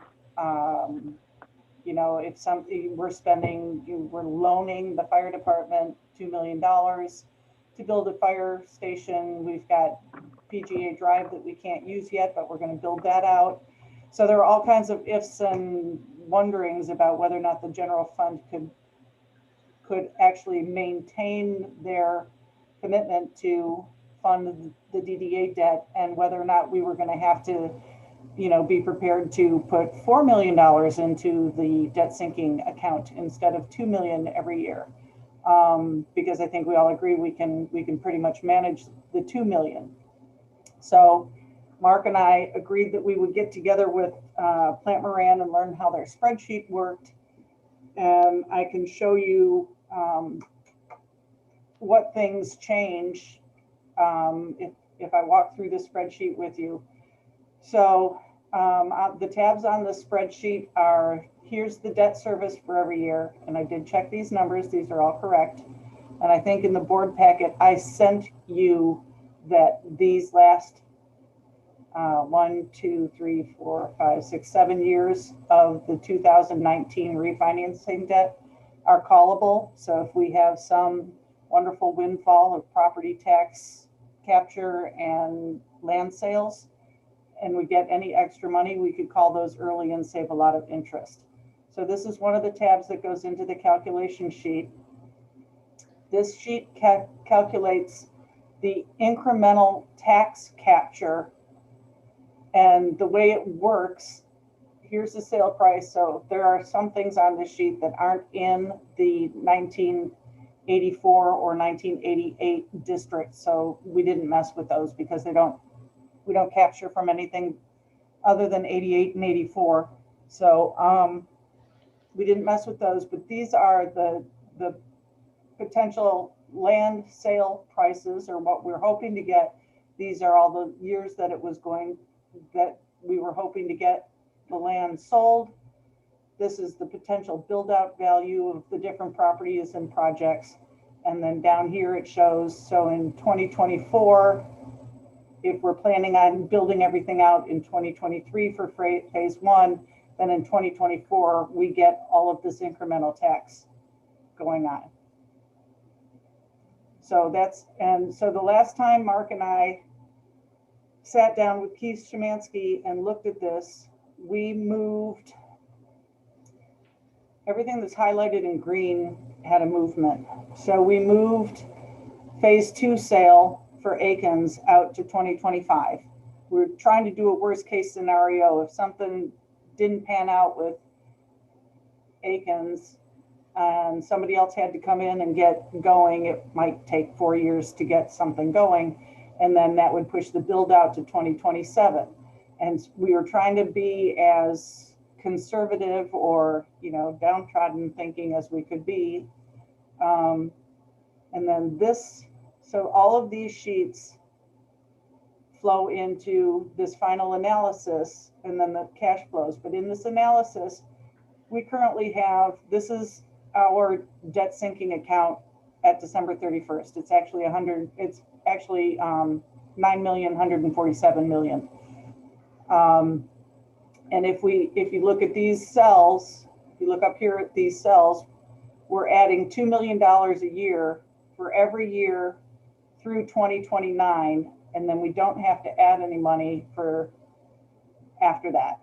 if something we're loaning the fire department $2 million to build a fire station. We've got PGA Drive that we can't use yet, but we're going to build that out. So there are all kinds of ifs and wonderings about whether or not the general fund could actually maintain their commitment to fund the DDA debt, and whether or not we were going to have to, be prepared to put $4 million into the debt sinking account instead of $2 million every year. Because I think we all agree we can pretty much manage the $2 million. So Mark and I agreed that we would get together with Plant Moran and learn how their spreadsheet worked. And I can show you what things change if I walk through the spreadsheet with you. So the tabs on the spreadsheet are, here's the debt service for every year. And I did check these numbers. These are all correct. And I think in the board packet, I sent you that these last 1, 2, 3, 4, 5, 6, 7 years of the 2019 refinancing debt are callable. So if we have some wonderful windfall of property tax capture and land sales, and we get any extra money, we could call those early and save a lot of interest. So this is one of the tabs that goes into the calculation sheet. This sheet calculates the incremental tax capture, and the way it works, here's the sale price. So there are some things on this sheet that aren't in the 1984 or 1988 district. So we didn't mess with those because we don't capture from anything other than 88 and 84. So we didn't mess with those, but these are the potential land sale prices, or what we're hoping to get. These are all the years that we were hoping to get the land sold. This is the potential build out value of the different properties and projects. And then down here it shows, so in 2024, if we're planning on building everything out in 2023 for phase 1, then in 2024, we get all of this incremental tax going on. So so the last time Mark and I sat down with Keith Szymanski and looked at this, we moved everything that's highlighted in green had a movement. So we moved phase 2 sale for Aikens out to 2025. We're trying to do a worst case scenario. If something didn't pan out with Aikens and somebody else had to come in and get going, it might take 4 years to get something going. And then that would push the build out to 2027. And we were trying to be as conservative or, downtrodden thinking as we could be. And then so all of these sheets flow into this final analysis and then the cash flows. But in this analysis, we currently have, this is our debt sinking account at December 31st. It's actually 9,147 million. And if you look at these cells, if you look up here at these cells, we're adding $2 million a year for every year through 2029. And then we don't have to add any money for after that.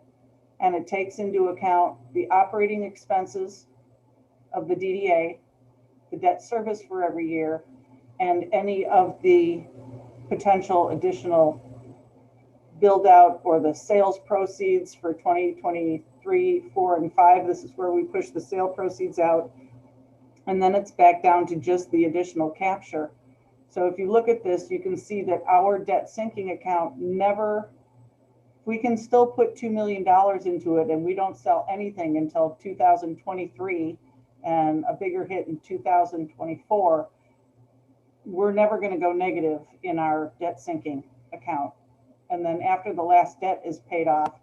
And it takes into account the operating expenses of the DDA, the debt service for every year, and any of the potential additional build out or the sales proceeds for 2023, 4, and 5. This is where we push the sale proceeds out. And then it's back down to just the additional capture. So if you look at this, you can see that our debt sinking account we can still put $2 million into it and we don't sell anything until 2023 and a bigger hit in 2024. We're never going to go negative in our debt sinking account. And then after the last debt is paid off,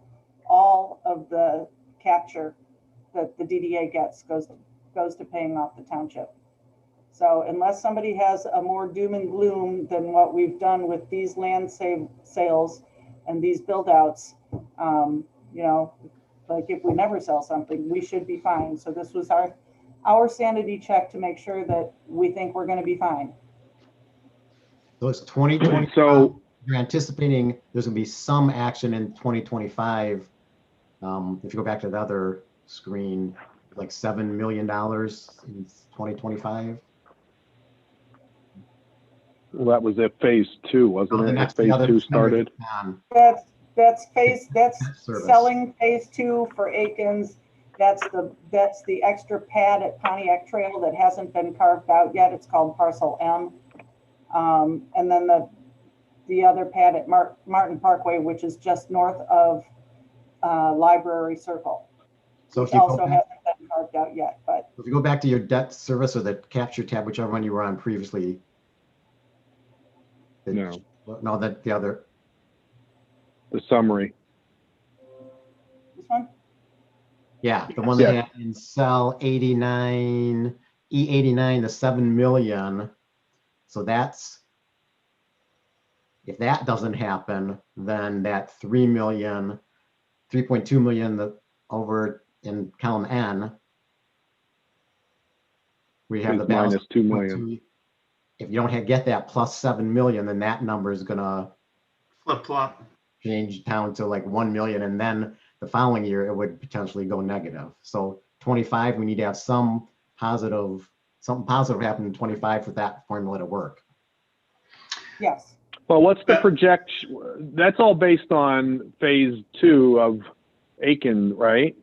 all of the capture that the DDA gets goes to paying off the township. So unless somebody has a more doom and gloom than what we've done with these land sales and these build outs, like if we never sell something, we should be fine. So this was our sanity check to make sure that we think we're going to be fine. So it's 2020. So you're anticipating there's going to be some action in 2025. If you go back to the other screen, like $7 million in 2025. Well, that was at phase 2, wasn't it? Phase 2 started. That's Service. selling phase 2 for Aikens. That's the extra pad at Pontiac Trail that hasn't been carved out yet. It's called Parcel M. And then the other pad at Martin Parkway, which is just north of Library Circle. So which also hasn't been carved out yet. But if you go back to your debt service or the capture tab, whichever one you were on previously. No, that the other. the summary. This one? Yeah, the one that had in cell 89, E89, the 7 million. So that's, if that doesn't happen, then that 3 million, 3.2 million that over in column N, we have the balance minus 2 million. If you don't get that plus 7 million, then that number is gonna Flip flop. change down to like 1 million, and then the following year it would potentially go negative. So 25, we need to have something positive happen in 25 for that formula to work. Yes. Well, what's the projection? That's all based on phase 2 of Aiken, right?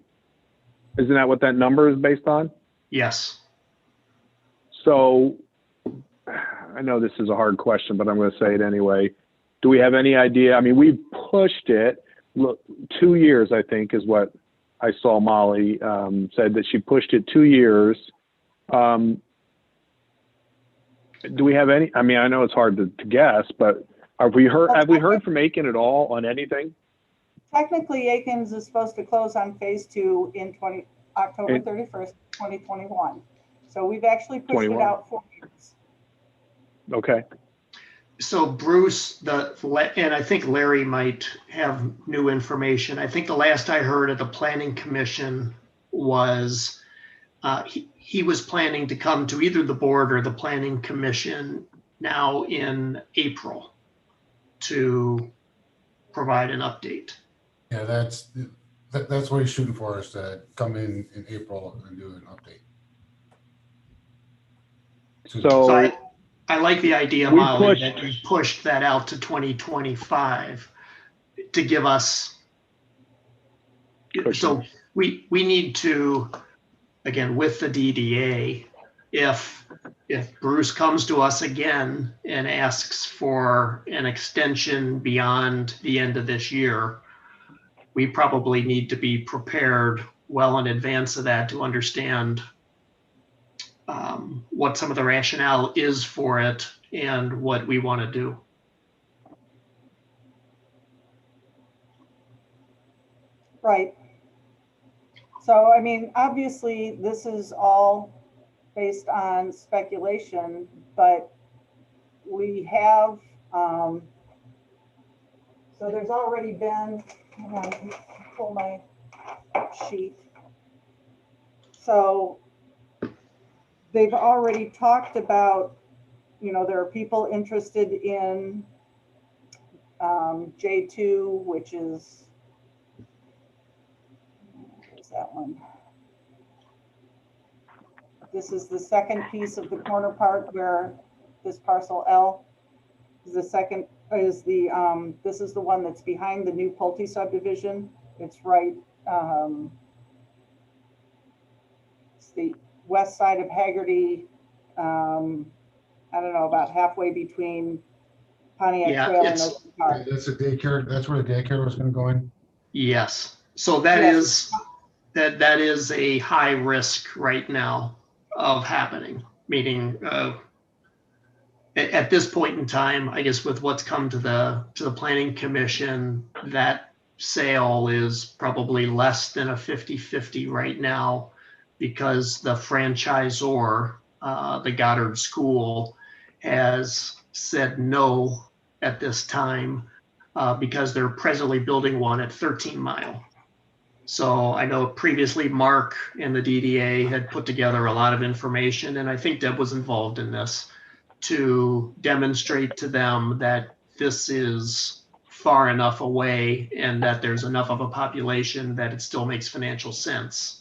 Isn't that what that number is based on? Yes. So I know this is a hard question, but I'm going to say it anyway. Do we have any idea? I mean, we've pushed it. Look, 2 years, I think, is what I saw Molly said, that she pushed it 2 years. Do we have any? I mean, I know it's hard to guess, but have we heard from Aiken at all on anything? Technically, Aikens is supposed to close on phase 2 in October 31st, 2021. So we've actually pushed it out 4 years. Okay. So Bruce, and I think Larry might have new information. I think the last I heard of the Planning Commission was he was planning to come to either the board or the Planning Commission now in April to provide an update. Yeah, that's what he's shooting for, is to come in April and do an update. So I like the idea, Molly, that you pushed that out to 2025 to give us. So we need to, again, with the DDA, if Bruce comes to us again and asks for an extension beyond the end of this year, we probably need to be prepared well in advance of that to understand what some of the rationale is for it and what we want to do. Right. So, I mean, obviously, this is all based on speculation, but we have, so there's already been, hang on, let me pull my sheet. So they've already talked about, there are people interested in J2, which is, where's that one? This is the second piece of the corner part where this parcel L is the second, this is the one that's behind the new Pulte subdivision. It's right, it's the west side of Haggerty. I don't know, about halfway between Pontiac Trail and Oakland Park. That's a daycare. That's where the daycare was going to go in. Yes. So that is a high risk right now of happening. Meaning, at this point in time, I guess with what's come to the Planning Commission, that sale is probably less than a 50-50 right now, because the franchisor, the Goddard School, has said no at this time because they're presently building one at 13 Mile. So I know previously Mark and the DDA had put together a lot of information, and I think Deb was involved in this, to demonstrate to them that this is far enough away and that there's enough of a population that it still makes financial sense.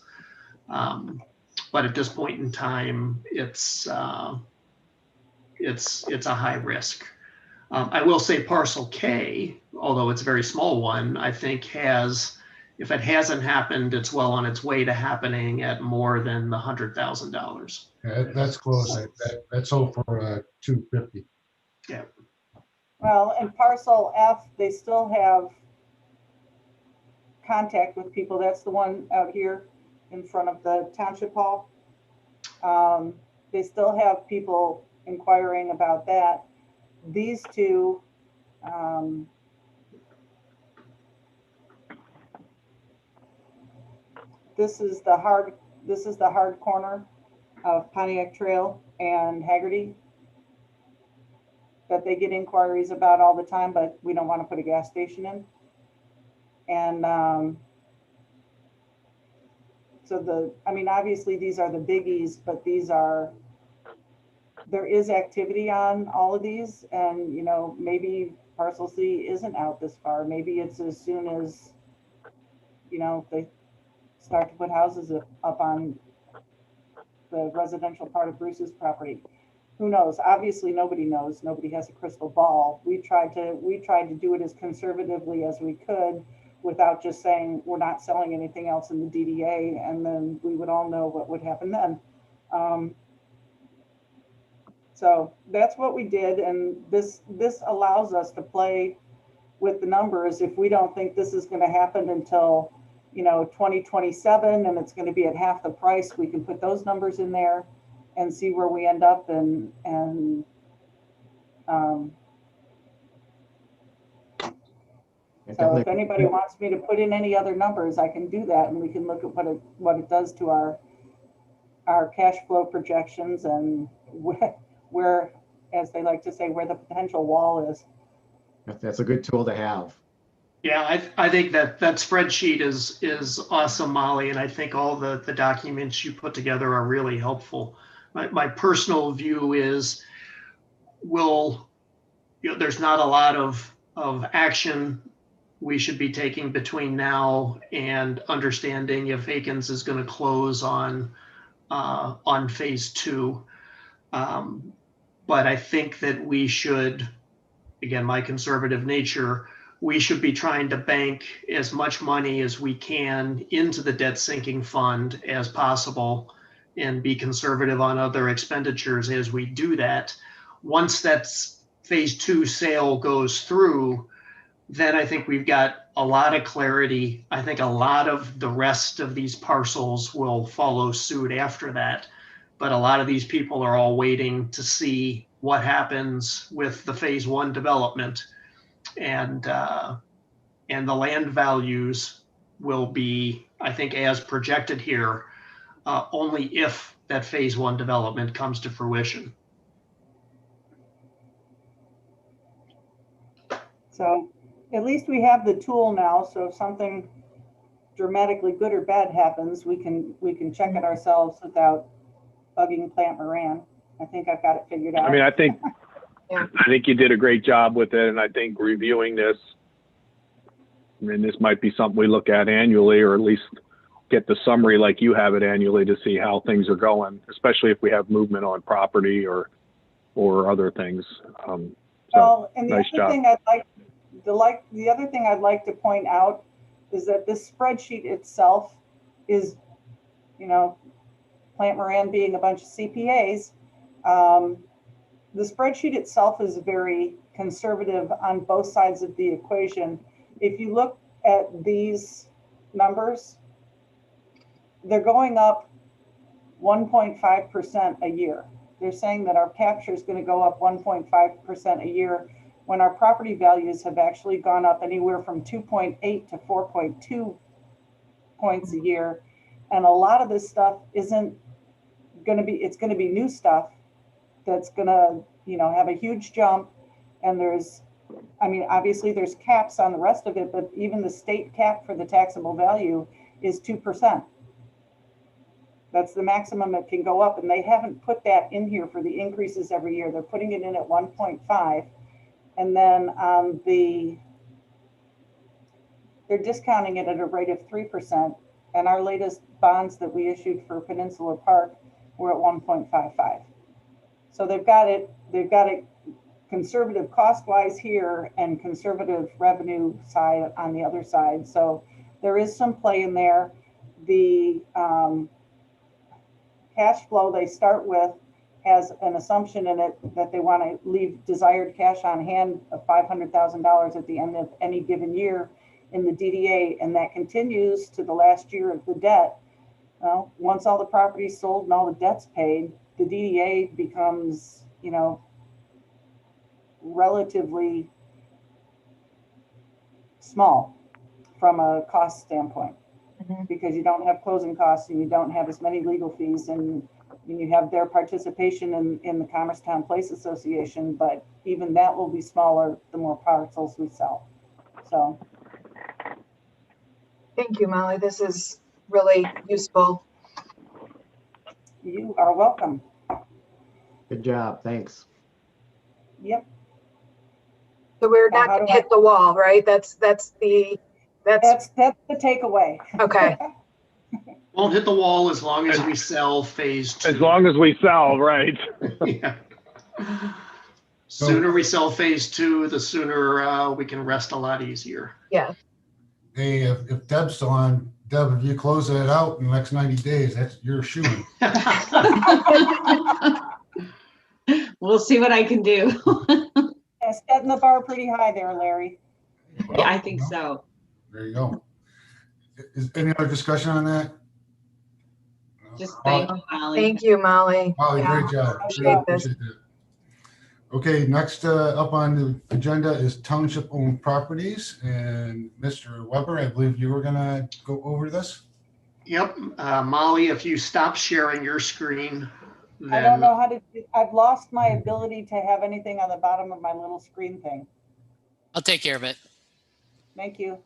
But at this point in time, it's a high risk. I will say parcel K, although it's a very small one, I think has, if it hasn't happened, it's well on its way to happening at more than the $100,000. Yeah, that's close. That's sold for $250. Yeah. Well, and parcel F, they still have contact with people. That's the one out here in front of the Township Hall. They still have people inquiring about that. These two, this is the hard corner of Pontiac Trail and Haggerty that they get inquiries about all the time, but we don't want to put a gas station in. And so I mean, obviously these are the biggies, but there is activity on all of these, and you know, maybe parcel C isn't out this far. Maybe it's as soon as, you know, they start to put houses up on the residential part of Bruce's property. Who knows? Obviously, nobody knows. Nobody has a crystal ball. We tried to do it as conservatively as we could without just saying we're not selling anything else in the DDA, and then we would all know what would happen then. So that's what we did, and this allows us to play with the numbers. If we don't think this is going to happen until, you know, 2027, and it's going to be at half the price, we can put those numbers in there and see where we end up. And so if anybody wants me to put in any other numbers, I can do that, and we can look at what it does to our cash flow projections and where, as they like to say, where the potential wall is. That's a good tool to have. Yeah, I think that spreadsheet is awesome, Molly, and I think all the documents you put together are really helpful. My personal view is, there's not a lot of action we should be taking between now and understanding if Akins is going to close on phase 2. But I think that we should, again, my conservative nature, we should be trying to bank as much money as we can into the debt sinking fund as possible and be conservative on other expenditures as we do that. Once that phase 2 sale goes through, then I think we've got a lot of clarity. I think a lot of the rest of these parcels will follow suit after that. But a lot of these people are all waiting to see what happens with the phase 1 development, and the land values will be, I think, as projected here, only if that phase 1 development comes to fruition. So at least we have the tool now. So if something dramatically good or bad happens, we can check it ourselves without bugging Plant Moran. I think I've got it figured out. I mean, I think you did a great job with it, and I think reviewing this, I mean, this might be something we look at annually, or at least get the summary like you have it annually to see how things are going, especially if we have movement on property or other things. Well, and the nice other job. thing the other thing I'd like to point out is that this spreadsheet itself is, you know, Plant Moran being a bunch of CPAs, the spreadsheet itself is very conservative on both sides of the equation. If you look at these numbers, they're going up 1.5% a year. They're saying that our capture is going to go up 1.5% a year when our property values have actually gone up anywhere from 2.8 to 4.2 points a year. And a lot of this stuff isn't going to be, it's going to be new stuff that's going to, you know, have a huge jump. And there's, I mean, obviously there's caps on the rest of it, but even the state cap for the taxable value is 2%. That's the maximum it can go up. And they haven't put that in here for the increases every year. They're putting it in at 1.5. And then they're discounting it at a rate of 3%. And our latest bonds that we issued for Peninsula Park were at 1.55. So they've got it conservative cost-wise here and conservative revenue side on the other side. So there is some play in there. The cash flow they start with has an assumption in it that they want to leave desired cash on hand of $500,000 at the end of any given year in the DDA, and that continues to the last year of the debt. Well, once all the property's sold and all the debt's paid, the DDA becomes, you know, relatively small from a cost standpoint. because you don't have closing costs and you don't have as many legal fees, and you have their participation in the Commercetown Place Association, but even that will be smaller the more parcels we sell. So. Thank you, Molly. This is really useful. You are welcome. Good job. Thanks. Yep. So we're not going to hit the wall, right? That's the takeaway. Okay. Won't hit the wall as long as we sell phase 2. As long as we sell, right? Yeah. Sooner we sell phase 2, the sooner we can rest a lot easier. Yeah. Hey, if Deb's still on, Deb, if you close that out in the next 90 days, that's your shooting. We'll see what I can do. Yeah, setting the bar pretty high there, Larry. Well, Yeah, I think so. There you go. Is any other discussion on that? Just thank you, Molly. Thank you, Molly. Molly, Yeah, great job. appreciate this. Appreciate that. Okay, next up on the agenda is township-owned properties, and Mr. Weber, I believe you were gonna go over this. Yep, Molly, if you stop sharing your screen, then I don't know how to. I've lost my ability to have anything on the bottom of my little screen thing. I'll take care of it. Thank you.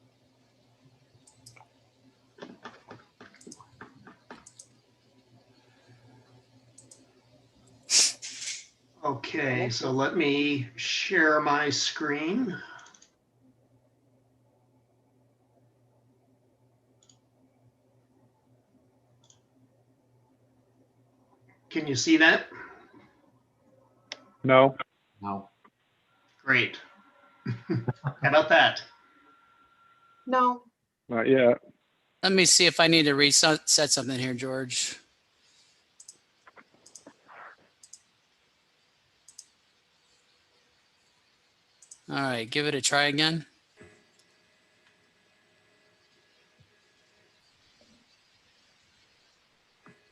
Okay, so let me share my screen. Can you see that? No. No. Great. How about that? No. Not yet. Let me see if I need to reset something here, George. All right, give it a try again.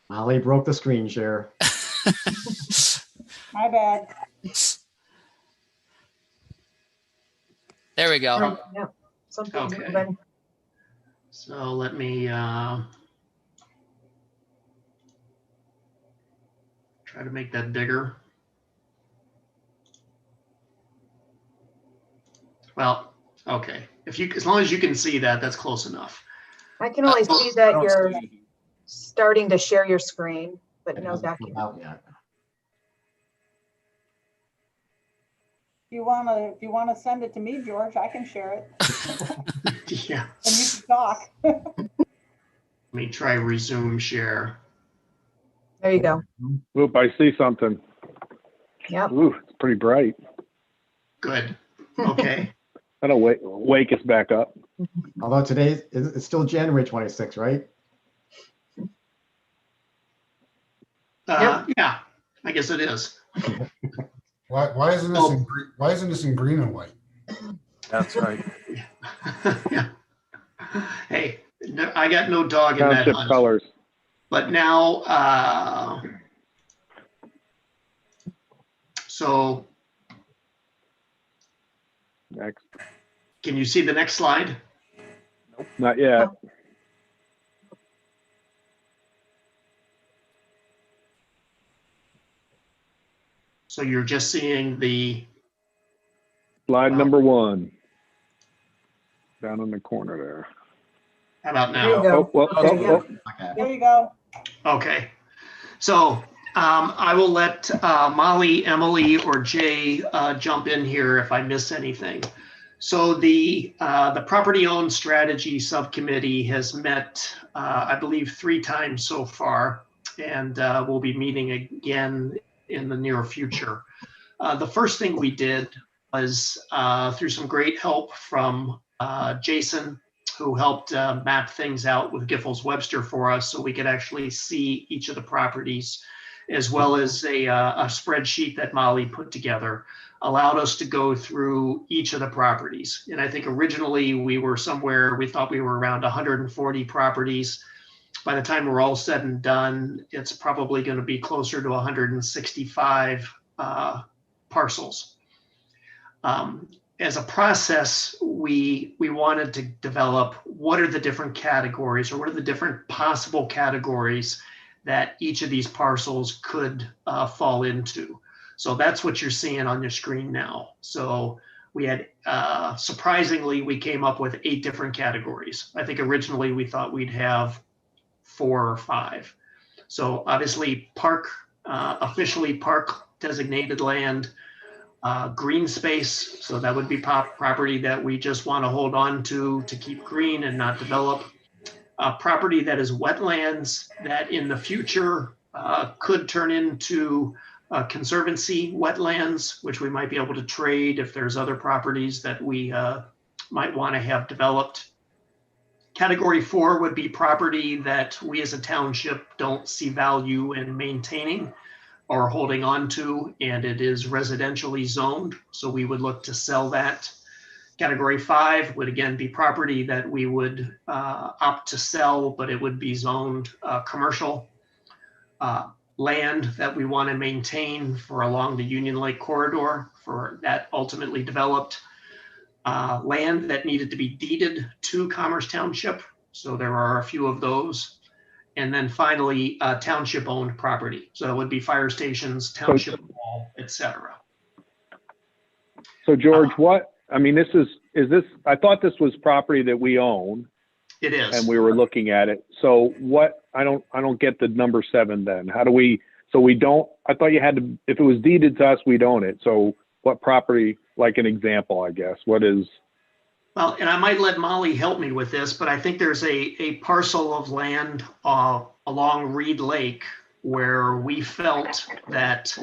Molly broke the screen share. My bad. There we go. Yep. Something's Okay. moving. So let me try to make that bigger. Well, okay. If you, as long as you can see that, that's close enough. I can only see that don't you're see starting to share your screen, but It no hasn't come document. out yet. If you wanna send it to me, George, I can share it Yeah. and you can talk. Let me try resume share. There you go. Oop, I see something. Yep. Ooh, it's pretty bright. Good. Okay. That'll wake us back up. Although today it's still January 26th, right? Yeah, I guess it is. Why isn't this in why isn't this in green and white? That's right. Yeah. Hey, no, I got no dog in that Township hunt. colors. But now, so Next. can you see the next slide? Not yet. So you're just seeing the, Slide number 1. Down in the corner there. how about There you now? go. Oh. Okay. There you go. Okay. So I will let Molly, Emily, or Jay jump in here if I miss anything. So the property owned strategy subcommittee has met, I believe, 3 times so far, and we'll be meeting again in the near future. The first thing we did was through some great help from Jason, who helped map things out with Giffords Webster for us so we could actually see each of the properties, as well as a spreadsheet that Molly put together, allowed us to go through each of the properties. And I think originally we thought we were around 140 properties. By the time we're all said and done, it's probably going to be closer to 165 parcels. as a process, we wanted to develop what are the different categories, or what are the different possible categories that each of these parcels could fall into. So that's what you're seeing on your screen now. So we had, surprisingly, we came up with 8 different categories. I think originally we thought we'd have 4 or 5. So obviously park, officially park designated land, green space. So that would be property that we just want to hold on to keep green and not develop. Property that is wetlands that in the future could turn into conservancy wetlands, which we might be able to trade if there's other properties that we might want to have developed. Category 4 would be property that we as a township don't see value in maintaining or holding on to, and it is residentially zoned. So we would look to sell that. Category 5 would again be property that we would opt to sell, but it would be zoned commercial. Land that we want to maintain for along the Union Lake corridor for that ultimately developed. Land that needed to be deeded to Commerce Township. So there are a few of those. And then finally, township owned property. So it would be fire stations, township hall, etc. So George, I mean, is this, I thought this was property that we own. It is. And we were looking at it. So what, I don't get the number 7 then. How do we, so we don't, I thought you had to, if it was deeded to us, we'd own it. So what property, like an example, I guess, what is? Well, and I might let Molly help me with this, but I think there's a parcel of land along Reed Lake where we felt that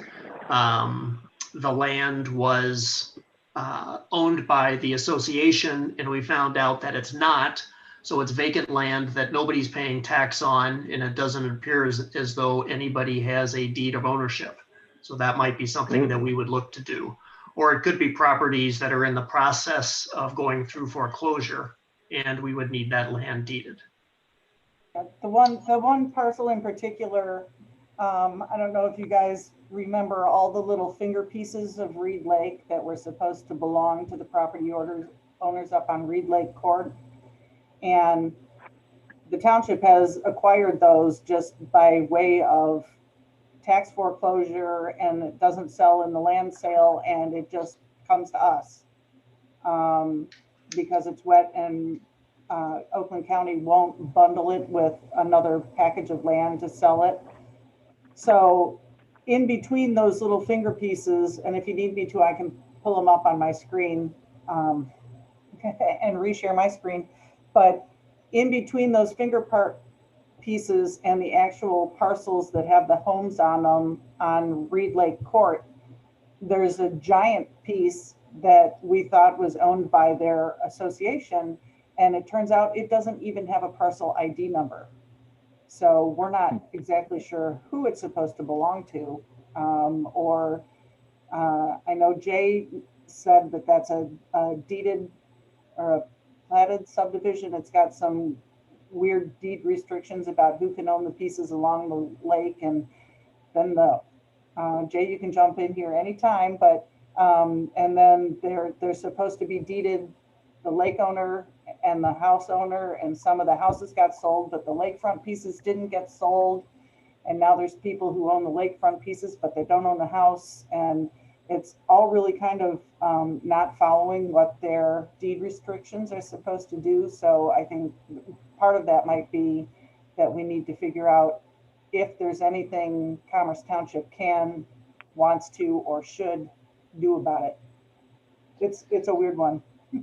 the land was owned by the association, and we found out that it's not. So it's vacant land that nobody's paying tax on, and it doesn't appear as though anybody has a deed of ownership. So that might be something that we would look to do. Or it could be properties that are in the process of going through foreclosure, and we would need that land deeded. The one parcel in particular, I don't know if you guys remember all the little finger pieces of Reed Lake that were supposed to belong to the property owners up on Reed Lake Court. And the township has acquired those just by way of tax foreclosure, and it doesn't sell in the land sale, and it just comes to us because it's wet, and Oakland County won't bundle it with another package of land to sell it. So in between those little finger pieces, and if you need me to, I can pull them up on my screen and reshare my screen. But in between those finger pieces and the actual parcels that have the homes on them on Reed Lake Court, there's a giant piece that we thought was owned by their association, and it turns out it doesn't even have a parcel ID number. So we're not exactly sure who it's supposed to belong to. I know Jay said that that's a deeded or a platted subdivision. It's got some weird deed restrictions about who can own the pieces along the lake. And then Jay, you can jump in here anytime, but and then they're supposed to be deeded the lake owner and the house owner, and some of the houses got sold, but the lakefront pieces didn't get sold. And now there's people who own the lakefront pieces, but they don't own the house. And it's all really kind of not following what their deed restrictions are supposed to do. So I think part of that might be that we need to figure out if there's anything Commerce Township can, wants to, or should do about it. It's a weird one.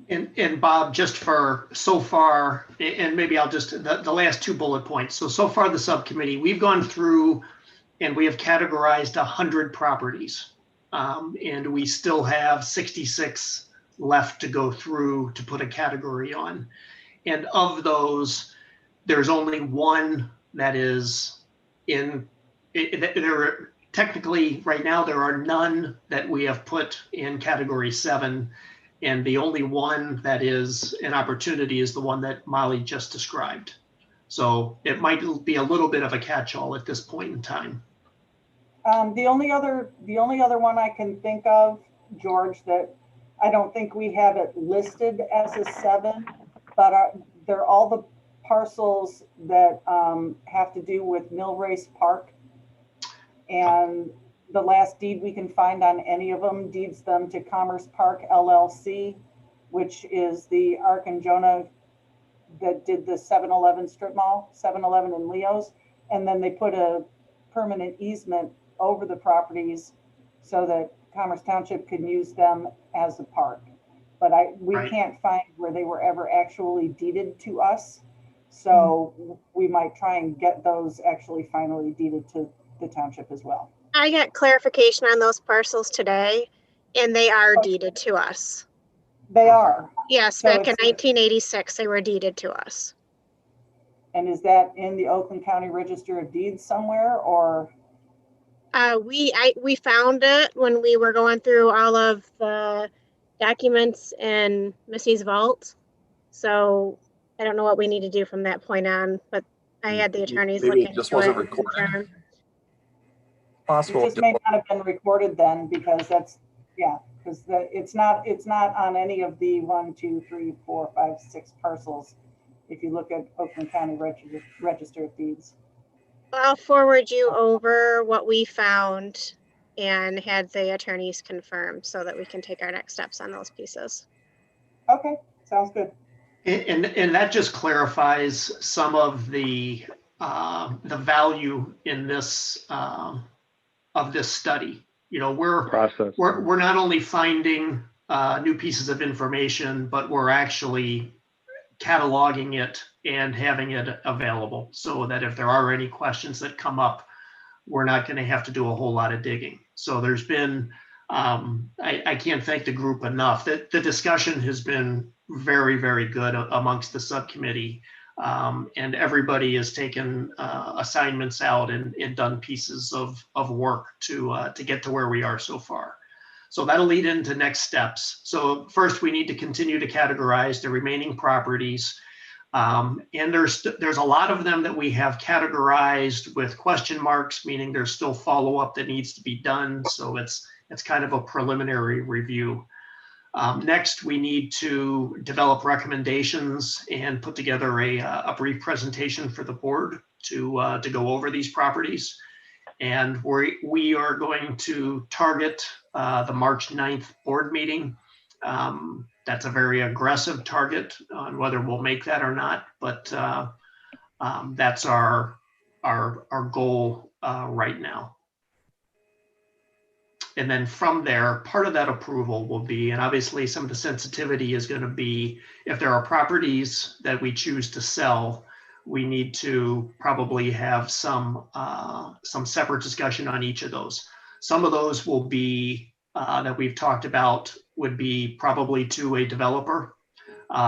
And Bob, just for so far, and maybe I'll just, the last 2 bullet points. So far the subcommittee, we've gone through and we have categorized 100 properties. And we still have 66 left to go through to put a category on. And of those, there's only one that is technically right now, there are none that we have put in category 7. And the only one that is an opportunity is the one that Molly just described. So it might be a little bit of a catch-all at this point in time. The only other one I can think of, George, that I don't think we have it listed as a 7, but they're all the parcels that have to do with Millrace Park. And the last deed we can find on any of them deeds them to Commerce Park LLC, which is the Arcangona that did the 7-Eleven strip mall, 7-Eleven and Leo's. And then they put a permanent easement over the properties so that Commerce Township can use them as a park. But we can't find where they were ever actually deeded to us. So we might try and get those actually finally deeded to the township as well. I got clarification on those parcels today, and they are deeded to us. They are? Yes, So back in 1986, they were deeded to us. And is that in the Oakland County Register of Deeds somewhere, or? We found it when we were going through all of the documents in Missy's vault. So I don't know what we need to do from that point on, but I had the attorneys Maybe looking it just into wasn't it. recorded. It just may not have been recorded then, because that's, yeah, because it's not on any of the 1, 2, 3, 4, 5, 6 parcels. If you look at Oakland County Register of Deeds. I'll forward you over what we found and had the attorneys confirm so that we can take our next steps on those pieces. Okay, sounds good. And that just clarifies some of the value in this of this study. You know, we're not only finding new pieces of information, but we're actually cataloging it and having it available so that if there are any questions that come up, we're not going to have to do a whole lot of digging. So there's been, I can't thank the group enough. That the discussion has been very, very good amongst the subcommittee. And everybody has taken assignments out and done pieces of work to get to where we are so far. So that'll lead into next steps. So first, we need to continue to categorize the remaining properties. And there's a lot of them that we have categorized with question marks, meaning there's still follow-up that needs to be done. So it's kind of a preliminary review. Next, we need to develop recommendations and put together a brief presentation for the board to go over these properties. And we are going to target the March 9th board meeting. That's a very aggressive target on whether we'll make that or not, but that's our goal right now. And then from there, part of that approval will be, and obviously some of the sensitivity is going to be, if there are properties that we choose to sell, we need to probably have some separate discussion on each of those. Some of those will be, that we've talked about, would be probably to a developer.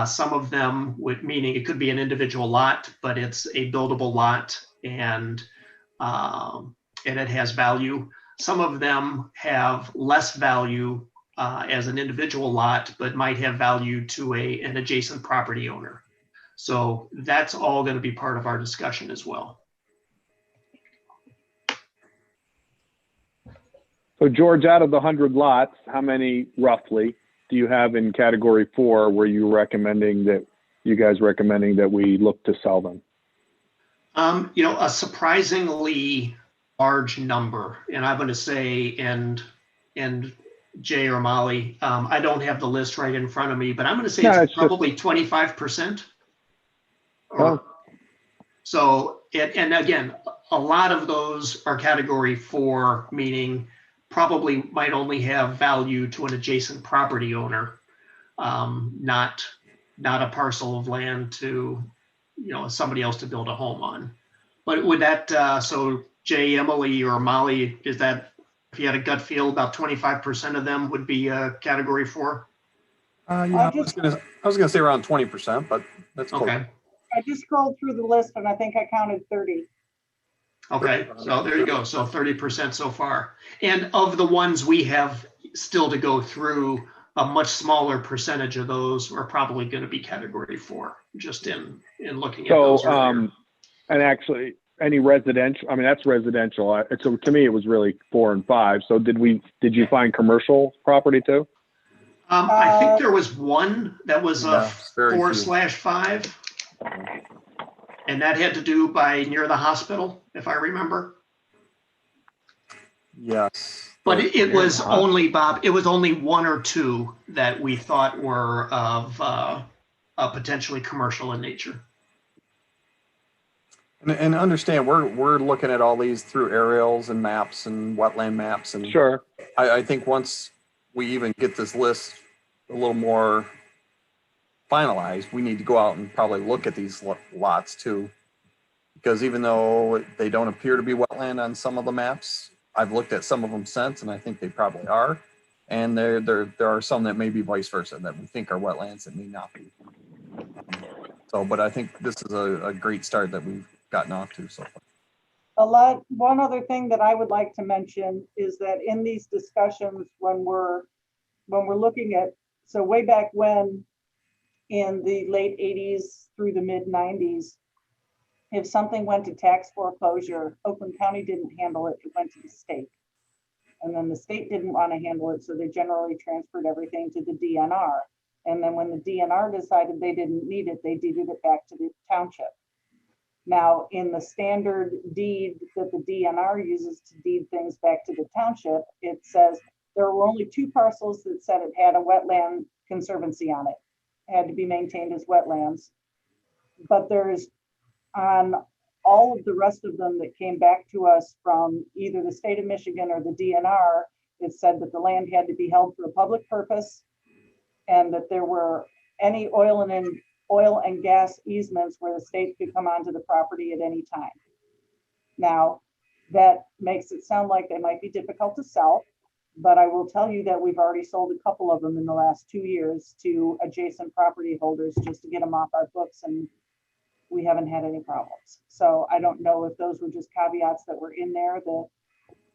Some of them would, meaning it could be an individual lot, but it's a buildable lot and it has value. Some of them have less value as an individual lot, but might have value to an adjacent property owner. So that's all going to be part of our discussion as well. So George, out of the 100 lots, how many roughly do you have in category 4 where you recommending that we look to sell them? You know, a surprisingly large number, and I'm going to say, and Jay or Molly, I don't have the list right in front of me, but I'm going to say it's probably 25%. So, and again, a lot of those are category 4, meaning probably might only have value to an adjacent property owner, not a parcel of land to, you know, somebody else to build a home on. But would that, so Jay, Emily, or Molly, is that, if you had a gut feel, about 25% of them would be category 4? Yeah, I was gonna say around 20%, but that's cool. Okay. I just scrolled through the list and I think I counted 30. Okay, so there you go. So 30% so far. And of the ones we have still to go through, a much smaller percentage of those are probably going to be category 4, just in looking at those earlier. And actually, any residential, I mean, that's residential. So to me, it was really 4 and 5. So did you find commercial property too? I think there was one that was a very few. 4/5, and that had to do by near the hospital, if I remember. Yes. But it was only, Bob, it was only one or two that we thought were of potentially commercial in nature. And understand, we're looking at all these through aerials and maps and wetland maps, and Sure. I think once we even get this list a little more finalized, we need to go out and probably look at these lots too, because even though they don't appear to be wetland on some of the maps, I've looked at some of them since, and I think they probably are. And there are some that may be vice versa that we think are wetlands that may not be. So, but I think this is a great start that we've gotten off to so far. One other thing that I would like to mention is that in these discussions, when we're looking at, so way back when in the late 80s through the mid 90s, if something went to tax foreclosure, Oakland County didn't handle it, it went to the state. And then the state didn't want to handle it, so they generally transferred everything to the DNR. And then when the DNR decided they didn't need it, they deeded it back to the township. Now, in the standard deed that the DNR uses to deed things back to the township, it says there were only 2 parcels that said it had a wetland conservancy on it. It had to be maintained as wetlands. But there's on all of the rest of them that came back to us from either the state of Michigan or the DNR, it said that the land had to be held for a public purpose and that there were any oil and gas easements where the state could come onto the property at any time. Now, that makes it sound like they might be difficult to sell, but I will tell you that we've already sold a couple of them in the last 2 years to adjacent property holders just to get them off our books, and we haven't had any problems. So I don't know if those were just caveats that were in there that,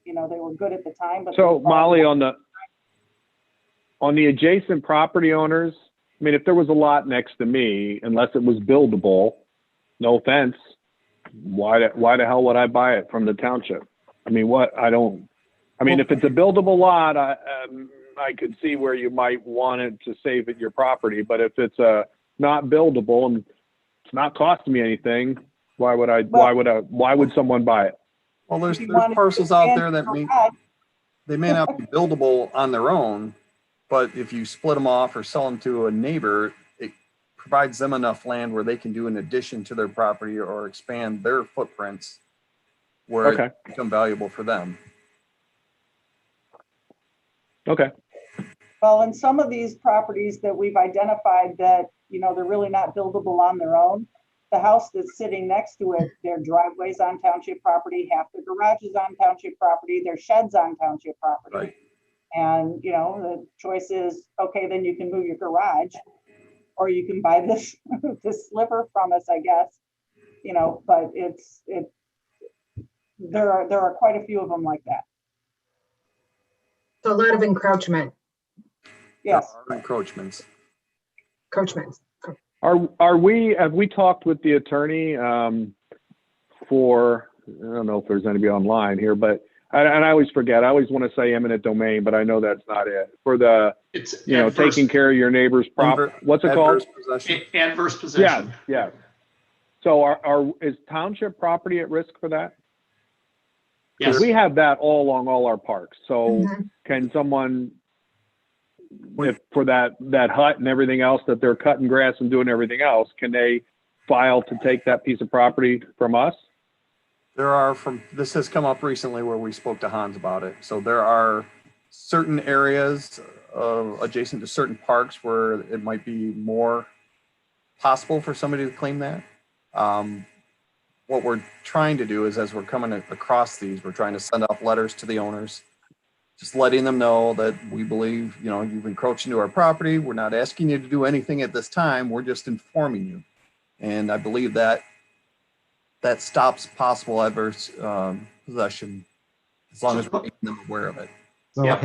you know, they were good at the time. But so Molly, on the adjacent property owners, I mean, if there was a lot next to me, unless it was buildable, no offense, why the hell would I buy it from the township? I mean, if it's a buildable lot, I could see where you might want it to save it your property. But if it's not buildable and it's not costing me anything, why would someone buy it? Well, there's parcels out there that may not be buildable on their own, but if you split them off or sell them to a neighbor, it provides them enough land where they can do an addition to their property or expand their footprints where it become valuable for them. Okay. Well, in some of these properties that we've identified that, you know, they're really not buildable on their own, the house that's sitting next to it, their driveway's on township property, half the garage is on township property, their shed's on township property. Right. And, you know, the choice is, okay, then you can move your garage or you can buy this, this sliver from us, I guess, you know, but there are quite a few of them like that. So a lot of encroachment. Yes. There are encroachments. Have we talked with the attorney for, I don't know if there's anybody online here, but and I always forget. I always want to say eminent domain, but I know that's not it. For taking care of your neighbor's property. What's it called? Adverse possession. Yeah. So is township property at risk for that? Yes. We have that all along all our parks. So can someone, if for that hut and everything else that they're cutting grass and doing everything else, can they file to take that piece of property from us? This has come up recently where we spoke to Hans about it. So there are certain areas adjacent to certain parks where it might be more possible for somebody to claim that. What we're trying to do is, as we're coming across these, we're trying to send out letters to the owners, just letting them know that we believe, you know, you've encroached into our property. We're not asking you to do anything at this time. We're just informing you. And I believe that stops possible adverse possession as long as we're making them aware of it. Yeah,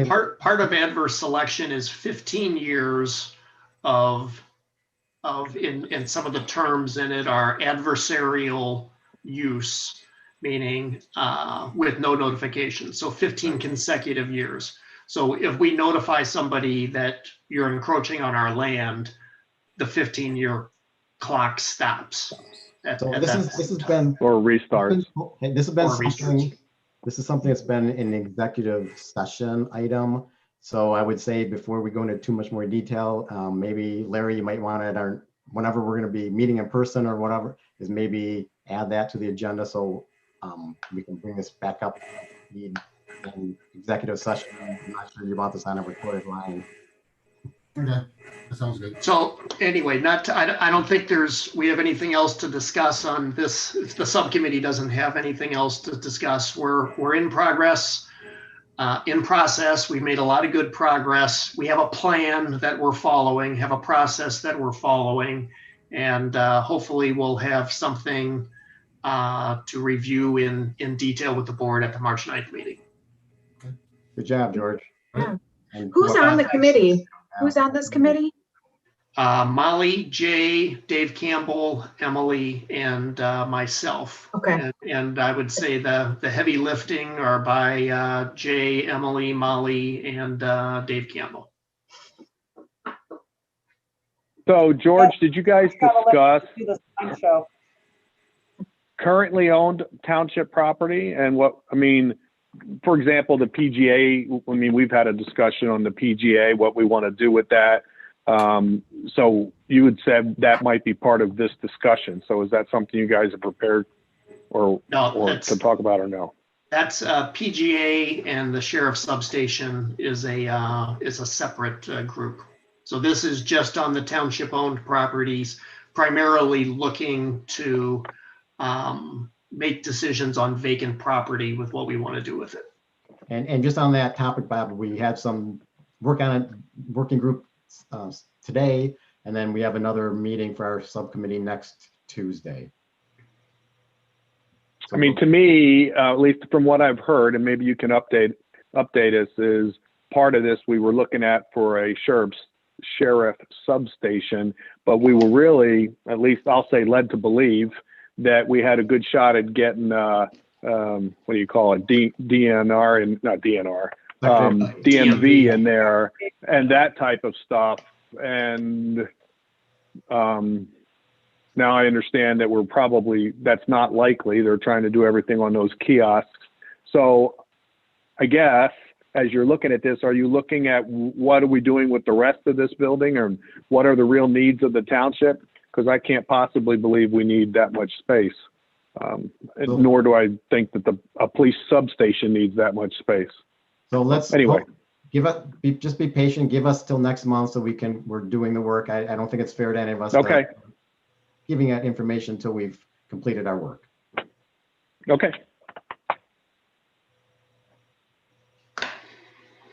part of adverse selection is 15 years of in some of the terms in it are adversarial use, meaning with no notification. So 15 consecutive years. So if we notify somebody that you're encroaching on our land, the 15-year clock stops. So this has been Or restarts. this has been Or something. This is something that's been an executive session item. So I would say before we go into too much more detail, maybe Larry, you might want to, or whenever we're going to be meeting in person or whatever, is maybe add that to the agenda so we can bring this back up in executive session. I'm not sure you want this on a recorded line. Okay, that sounds good. So anyway, I don't think we have anything else to discuss on this. If the subcommittee doesn't have anything else to discuss, we're in progress, in process. We've made a lot of good progress. We have a plan that we're following, have a process that we're following, and hopefully we'll have something to review in detail with the board at the March 9th meeting. Good job, George. Yeah. And Who's on the committee? Who's on this committee? Molly, Jay, Dave Campbell, Emily, and myself. Okay. And I would say the heavy lifting are by Jay, Emily, Molly, and Dave Campbell. So George, did you guys discuss Show. currently owned township property and what, I mean, for example, the PGA, I mean, we've had a discussion on the PGA, what we want to do with that. So you had said that might be part of this discussion. So is that something you guys are prepared or to talk about or no? That's PGA, and the sheriff's substation is a separate group. So this is just on the township owned properties, primarily looking to make decisions on vacant property with what we want to do with it. And just on that topic, Bob, we had some work on it, working group today, and then we have another meeting for our subcommittee next Tuesday. I mean, to me, at least from what I've heard, and maybe you can update us, is part of this we were looking at for a sheriff substation, but we were really, at least I'll say, led to believe that we had a good shot at getting what do you call it, DNR and not DNR, DMV in there and that type of stuff. And now I understand that that's not likely. They're trying to do everything on those kiosks. So I guess as you're looking at this, are you looking at what are we doing with the rest of this building, or what are the real needs of the township? Because I can't possibly believe we need that much space. Nor do I think that a police substation needs that much space. So let's anyway just be patient. Give us till next month so we're doing the work. I don't think it's fair to any of us. Okay. Giving that information until we've completed our work. Okay.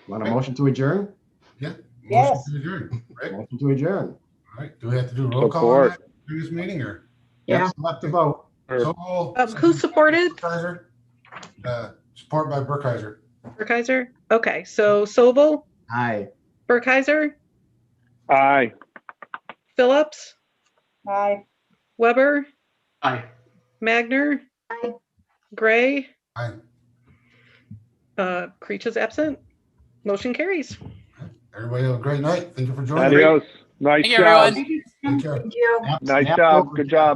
Want a motion to adjourn? Yeah. Yes. Motion to adjourn. Right? Motion to adjourn. All right. Do we have to do a roll call on that previous meeting or? Yeah. We'll have to vote. So, Who supported? Support by Burkheiser. Burkheiser? Okay, so Sobel, Aye. Burkheiser, Aye. Phillips, Aye. Weber, Aye. Magner, Aye. Gray, Aye. Creech is absent. Motion carries. Everybody have a great night. Thank you for joining. Adios. Nice Thank you, job. everyone. Take care. Thank you. Nice job. Good job.